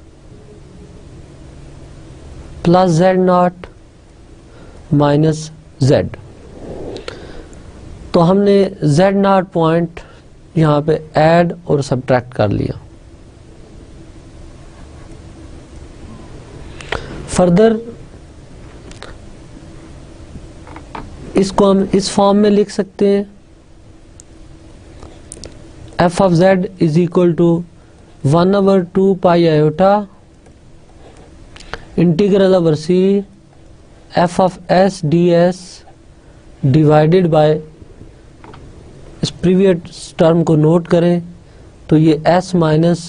plus z naught minus z। तो हमने z naught पॉइंट यहाँ पे ऐड और सब्ट्रैक्ट कर लिया। फर्दर इसको हम इस फॉर्म में लिख सकते हैं, f of z is equal to 1 over 2 pi iota integral over c f of s ds divided by, इस प्रीवियस टर्म को नोट करें तो ये s माइनस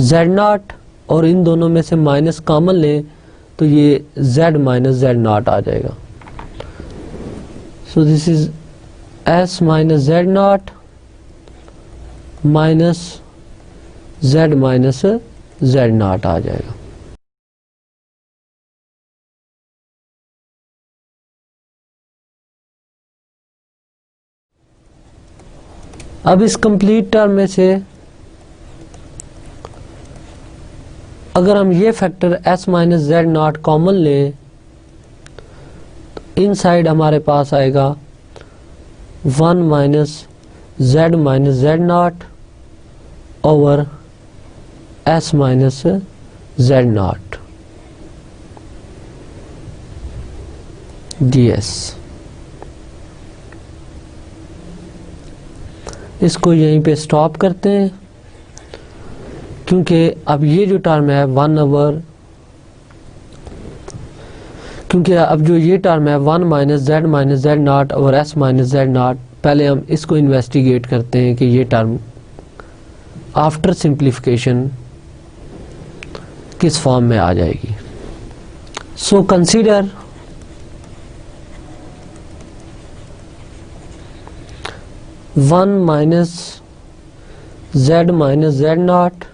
z नॉट और इन दोनों में से माइनस कॉमन लें तो ये z माइनस z नॉट आ जाएगा। So this is s minus z naught minus z minus z naught आ जाएगा। अब इस कंप्लीट टर्म में से अगर हम ये factor s minus z not common लें, इन साइड हमारे पास आएगा 1 minus z minus z naught over s minus z naught ds। इसको यहीं पे स्टॉप करते हैं, क्योंकि अब ये जो टर्म है 1 ओवर, क्योंकि अब जो ये टर्म है 1 माइनस जेड नॉट और एस माइनस जेड नॉट, पहले हम इसको इन्वेस्टिगेट करते हैं कि ये टर्म आफ्टर सिंप्लीफिकेशन किस फॉर्म में आ जाएगी। So consider one minus z naught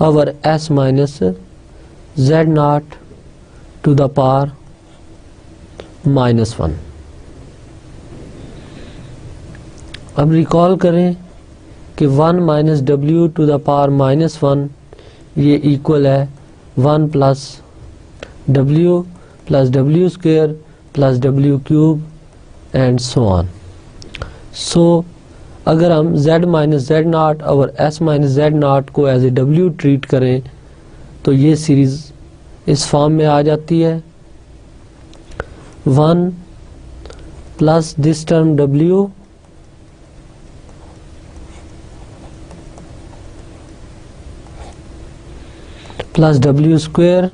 over s minus z naught to the power -1। अब रिकॉल करें कि 1 minus W two the power -1 ये इक्वल है 1 प्लस डब्ल्यू square plus W cube and so on. सो अगर हम z माइनस जेड नॉट और s minus z not को एज ए डब्ल्यू ट्रीट करें तो ये सीरीज इस फॉर्म में आ जाती है 1 plus this term w plus डब्ल्यू square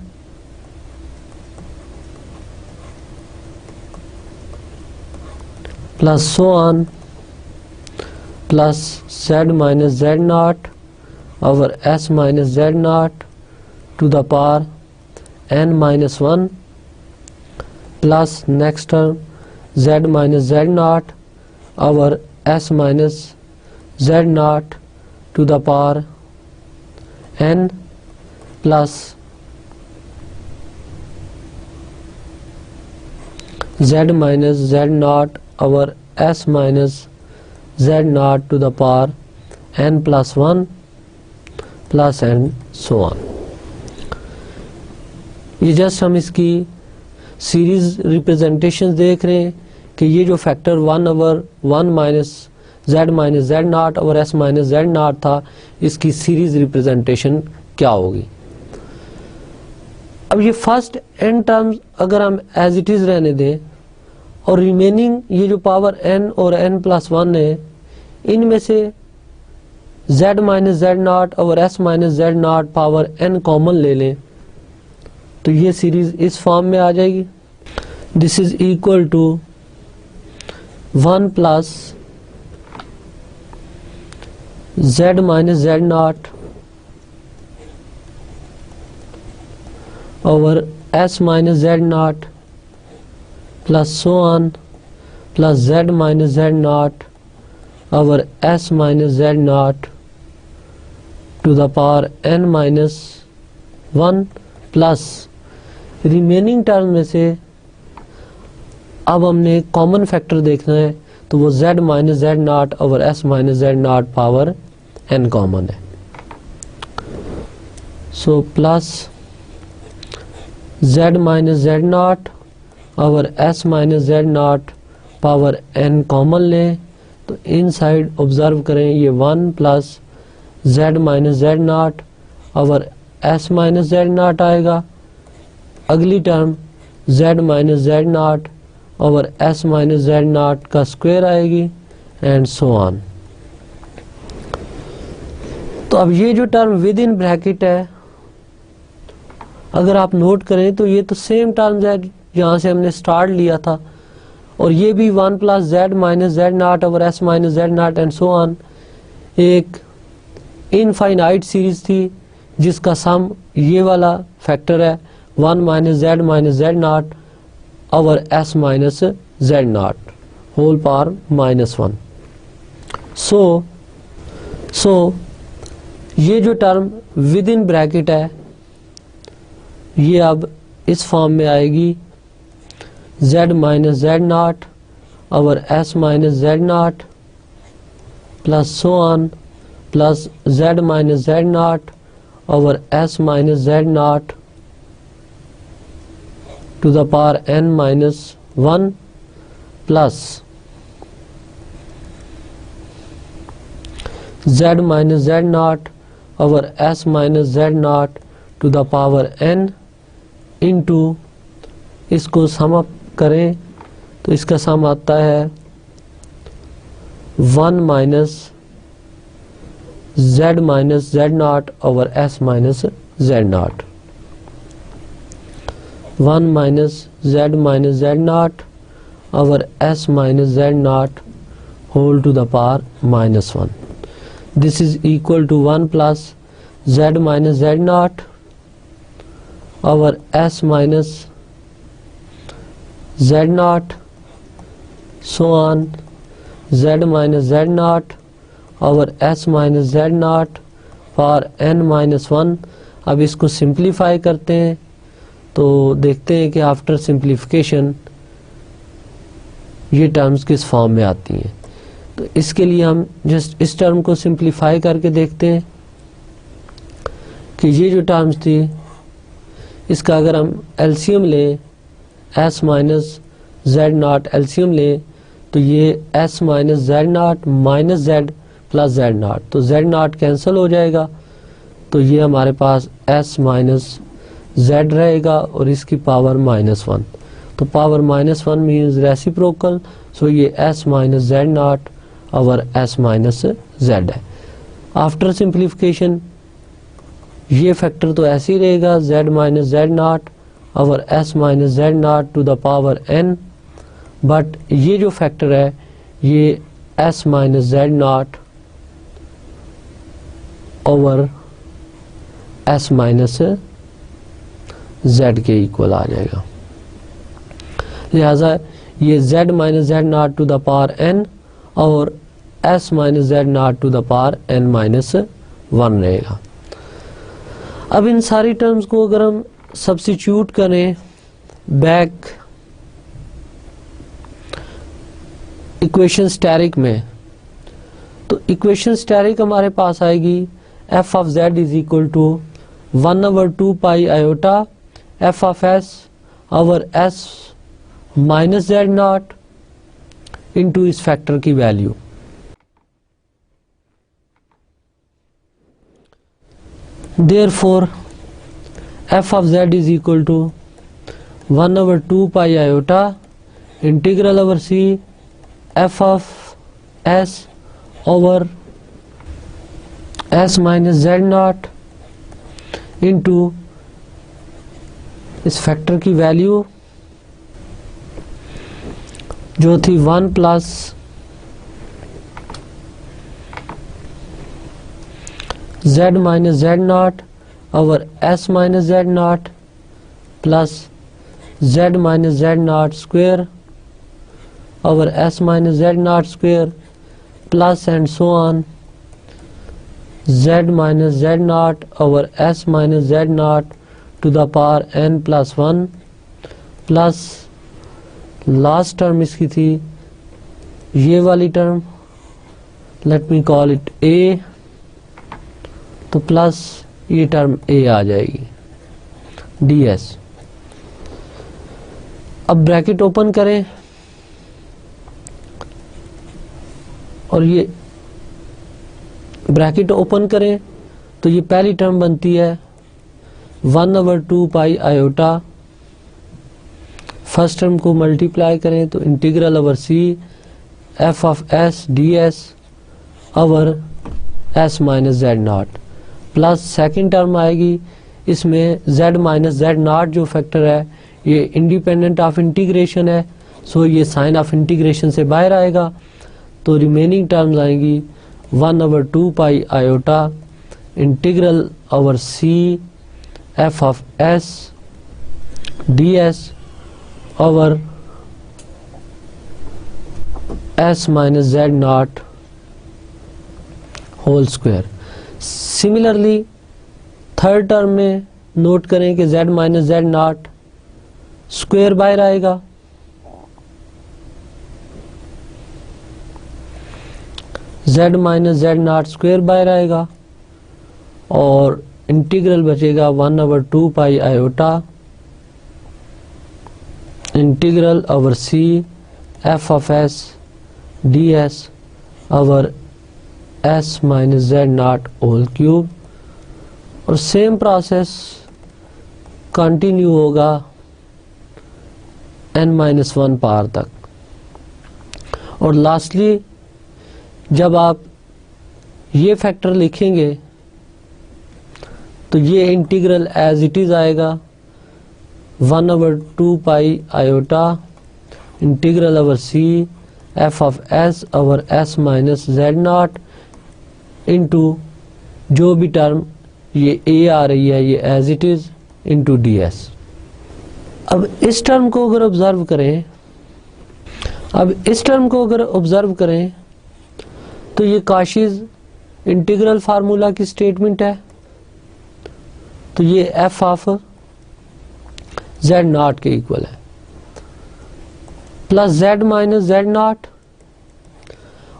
plus so on plus z minus z naught over s minus z naught to the power n-1 plus next term z minus z naught over s minus z naught to the power n plus z minus z naught over s minus z naught to the power n+1 plus and so on. ये just हम इसकी series representation देख रहे हैं कि ये जो factor 1 over 1 minus z naught और s माइनस जेड नॉट था, इसकी सीरीज रिप्रेजेंटेशन क्या होगी। अब ये फर्स्ट n टर्म्स अगर हम एज इट इज रहने दें और रिमेनिंग ये जो पावर n और n+1 है, इनमें से z माइनस जेड नॉट और s minus z naught power n common ले लें तो ये सीरीज इस फॉर्म में आ जाएगी। This is equal to 1 plus z minus z naught over s minus z naught plus so on plus z minus z naught over s minus z naught to the power n-1 plus remaining term में से अब हमने common factor देखना है तो वो z minus z naught over s minus z naught power n common है। So plus z minus z naught over s minus z naught power n common लें तो इन साइड ऑब्जर्व करें ये 1 plus z minus z naught over s minus z naught आएगा। अगली term z minus z naught over s minus z naught का square आएगी and so on. तो अब ये जो टर्म विद इन ब्रैकेट है, अगर आप नोट करें तो ये तो सेम टर्म्स है जहाँ से हमने स्टार्ट लिया था, और ये भी 1 plus z minus z naught over s minus z naught and so on एक इनफाइनाइट सीरीज थी जिसका सम ये वाला फैक्टर है 1 minus z naught over s minus z naught whole power -1। So ये जो टर्म विद इन ब्रैकेट है ये अब इस फॉर्म में आएगी z minus z naught over s minus z naught plus so on plus z minus z naught over s minus z naught to the power n-1 plus z minus z naught over s minus z naught to the power n into, इसको sum up करें तो इसका सम आता है 1 minus z minus z naught over s minus z naught, 1 minus z naught over s minus z naught whole to the power minus 1. This is equal to 1 plus z minus z naught over s minus z naught, so on, z minus z naught over s minus z naught power n minus 1. अब इसको simplify करते हैं तो देखते हैं कि after simplification ये terms किस फॉर्म में आती हैं। तो इसके लिए हम जस्ट इस टर्म को सिंप्लीफाई करके देखते हैं कि ये जो टर्म्स थी इसका अगर हम एलसीएम लें, s minus z not LCM लें तो ये s minus z not minus Z plus Z not, तो जेड नॉट कैंसिल हो जाएगा तो ये हमारे पास s माइनस जेड रहेगा और इसकी पावर माइनस 1, तो power minus 1 means reciprocal, so ये s minus z naught over s minus z है। आफ्टर सिंप्लीफिकेशन ये फैक्टर तो ऐसे ही रहेगा, z minus z naught over s minus z naught to the power n, but ये जो फैक्टर है ये s minus z naught over s minus z के इक्वल आ जाएगा। लिहाजा ये z minus z naught to the power n और s minus z naught to the power n minus 1 रहेगा। अब इन सारी टर्म्स को अगर हम सब्स्टिट्यूट करें बैक इक्वेशन स्टैटिक में, तो इक्वेशन स्टैटिक हमारे पास आएगी f of z is equal to 1/2 pi iota f of s over s minus z naught into इस फैक्टर की value. Therefore, f of z is equal to 1/2 pi iota integral over c f of s over s minus z naught into इस factor की value जो थी 1 plus z minus z naught over s minus z naught plus z minus z naught square over s minus z naught square plus and so on z minus z naught over s minus z naught to the power n plus 1 plus last term इसकी थी ये वाली term, let me call it a, तो plus ये term a आ जाएगी ds। अब bracket open करें और ये ब्रैकेट ओपन करें तो ये पहली टर्म बनती है 1/2 पाई आयोटा, फर्स्ट टर्म को मल्टीप्लाई करें तो integral over c f of s ds over s minus z naught, plus second term आएगी इसमें z माइनस जेड नॉट जो फैक्टर है ये इंडिपेंडेंट ऑफ इंटीग्रेशन है, सो ये साइन ऑफ इंटीग्रेशन से बाहर आएगा, तो रिमेनिंग टर्म्स आएंगी 1/2 pi iota integral over c f of s ds over s minus z naught whole square. Similarly third term में नोट करें कि z minus z naught square बाहर आएगा, z minus z naught square बाहर आएगा और integral बचेगा 1/2 pi iota integral over c f of s ds over s minus z naught whole cube, और सेम प्रोसेस कंटिन्यू होगा n-1 पावर तक। और लास्टली जब आप ये फैक्टर लिखेंगे तो ये इंटीग्रल एज इट इज आएगा 1/2 pi iota integral over c f of s over s minus z naught into जो भी टर्म ये ए आ रही है ये as it is into d s. अब इस टर्म को अगर ऑब्जर्व करें तो ये काशीज इंटीग्रल फार्मूला की स्टेटमेंट है। तो ये एफ ऑफ जेड नॉट के इक्वल है plus z minus z naught,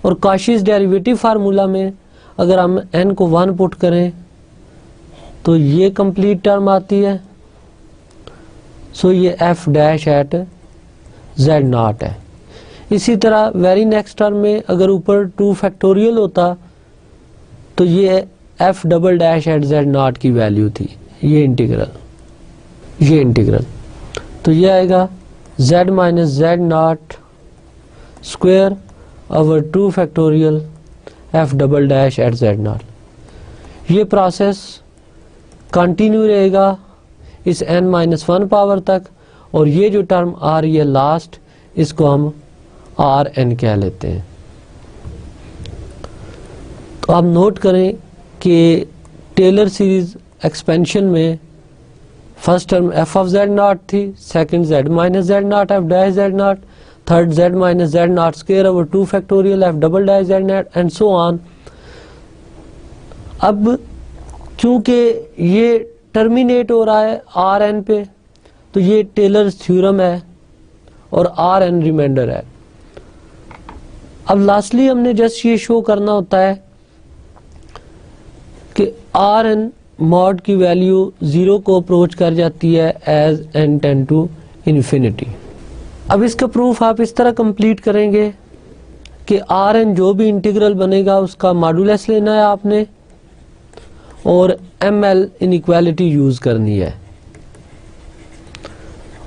और काशीज डेरिवेटिव फार्मूला में अगर हम n को 1 पुट करें तो ये कंप्लीट टर्म आती है। सो ये f dash at z naught है। इसी तरह वेरी नेक्स्ट टर्म में अगर ऊपर 2 फैक्टोरियल होता तो ये f double dash at z naught की वैल्यू थी, ये इंटीग्रल। तो ये आएगा z minus z naught square over 2 factorial f double dash at z naught. ये प्रोसेस कंटिन्यू रहेगा इस n-1 पावर तक, और ये जो टर्म आ रही है लास्ट इसको हम आर एन कह लेते हैं। तो आप नोट करें कि टेलर सीरीज एक्सपेंशन में first term f of z naught थी, second z minus z naught f dash z naught, third z minus z naught square over 2 factorial f double dash z naught and so on. अब क्योंकि ये terminate हो रहा है are N पे तो ये टेलर थ्योरम है और आर एन रिमाइंडर है। अब लास्टली हमने जस्ट ये शो करना होता है कि आर एन मॉड की वैल्यू 0 को अप्रोच कर जाती है as n tend to infinity. अब इसका प्रूफ आप इस तरह कंप्लीट करेंगे कि आर एन जो भी इंटीग्रल बनेगा उसका मॉडुलस लेना है आपने और एम-एल इनइक्वालिटी यूज करनी है।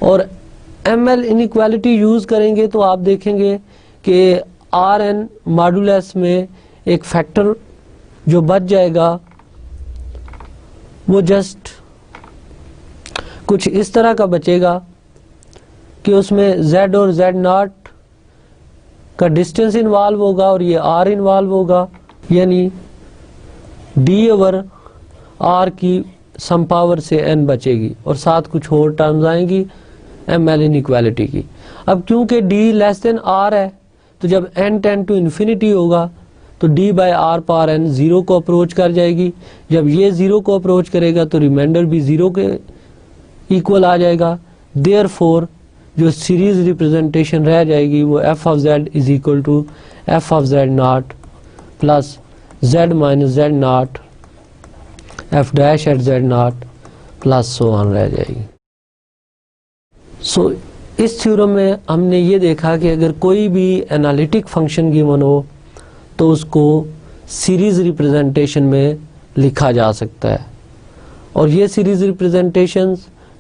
और एम-एल इनइक्वालिटी यूज करेंगे तो आप देखेंगे कि आर एन मॉडुलस में एक फैक्टर जो बच जाएगा वो जस्ट कुछ इस तरह का बचेगा कि उसमें z और z नॉट का डिस्टेंस इन्वॉल्व होगा और ये r इन्वॉल्व होगा, यानी d ओवर r की सम पावर से n बचेगी और साथ कुछ और टर्म्स आएंगी एम-एल इनइक्वालिटी की। अब क्योंकि d लेस देन r है तो जब n टेंड टू इन्फिनिटी होगा तो d by r power n 0 को अप्रोच कर जाएगी। जब ये 0 को अप्रोच करेगा तो रिमाइंडर भी 0 के इक्वल आ जाएगा। देयरफॉर जो सीरीज रिप्रेजेंटेशन रह जाएगी वो f of z is equal to f of z naught plus z minus z naught f dash at z naught plus so on रह जाएगी। सो इस थ्योरम में हमने ये देखा कि अगर कोई भी एनालिटिक फंक्शन गिवन हो तो उसको सीरीज रिप्रेजेंटेशन में लिखा जा सकता है और ये सीरीज रिप्रेजेंटेशन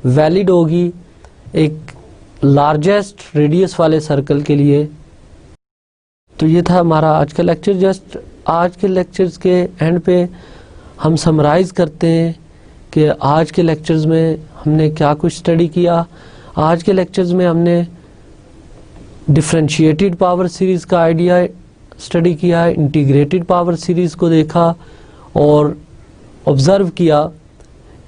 वैलिड होगी एक लार्जेस्ट रेडियस वाले सर्कल के लिए। तो ये था हमारा आज का लेक्चर। जस्ट आज के लेक्चर्स के एंड पे हम समराइज करते हैं कि आज के लेक्चर्स में हमने क्या कुछ स्टडी किया। आज के लेक्चर्स में हमने डिफरेंशिएटेड पावर सीरीज का आइडिया स्टडी किया है, इंटीग्रेटेड पावर सीरीज को देखा और ऑब्जर्व किया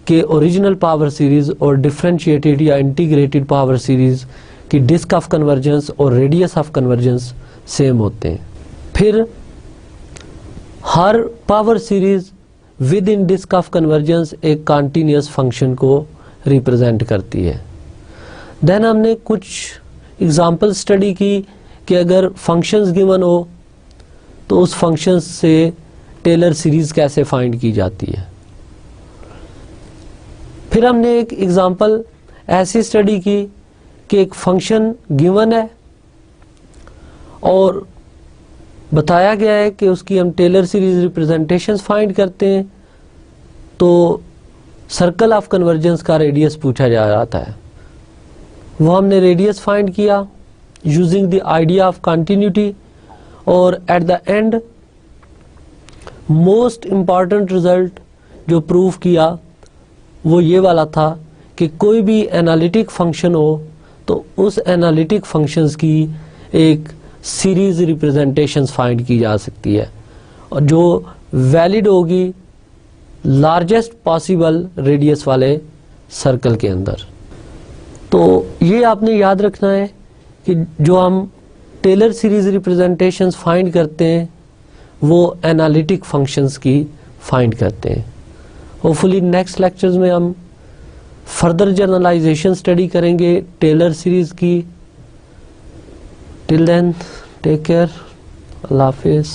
कि ओरिजिनल पावर सीरीज और डिफरेंशिएटेड या इंटीग्रेटेड पावर सीरीज की डिस्क ऑफ कन्वर्जेंस और रेडियस ऑफ कन्वर्जेंस सेम होते हैं। फिर हर power series within disc of convergence एक कॉन्टिन्यूअस फंक्शन को रिप्रेजेंट करती है। देन हमने कुछ एग्जांपल स्टडी की कि अगर फंक्शंस गिवन हो तो उस फंक्शन से टेलर सीरीज कैसे फाइंड की जाती है। फिर हमने एक एग्जांपल ऐसी स्टडी की कि एक फंक्शन गिवन है और बताया गया है कि उसकी हम टेलर सीरीज रिप्रेजेंटेशंस फाइंड करते हैं तो सर्कल ऑफ कन्वर्जेंस का रेडियस पूछा जा जाता है। वो हमने रेडियस फाइंड किया using the idea of continuity, और at the end most important result जो प्रूव किया वो ये वाला था कि कोई भी एनालिटिक फंक्शन हो तो उस एनालिटिक फंक्शंस की एक सीरीज रिप्रेजेंटेशंस फाइंड की जा सकती है और जो वैलिड होगी लार्जेस्ट पॉसिबल रेडियस वाले सर्कल के अंदर। तो ये आपने याद रखना है कि जो हम टेलर सीरीज रिप्रेजेंटेशंस फाइंड करते हैं वो एनालिटिक फंक्शंस की फाइंड करते हैं। होपफुली नेक्स्ट लेक्चर्स में हम फर्दर जनरलाइजेशन स्टडी करेंगे टेलर सीरीज की। टिल देन टेक केयर, अल्लाह हाफिज़।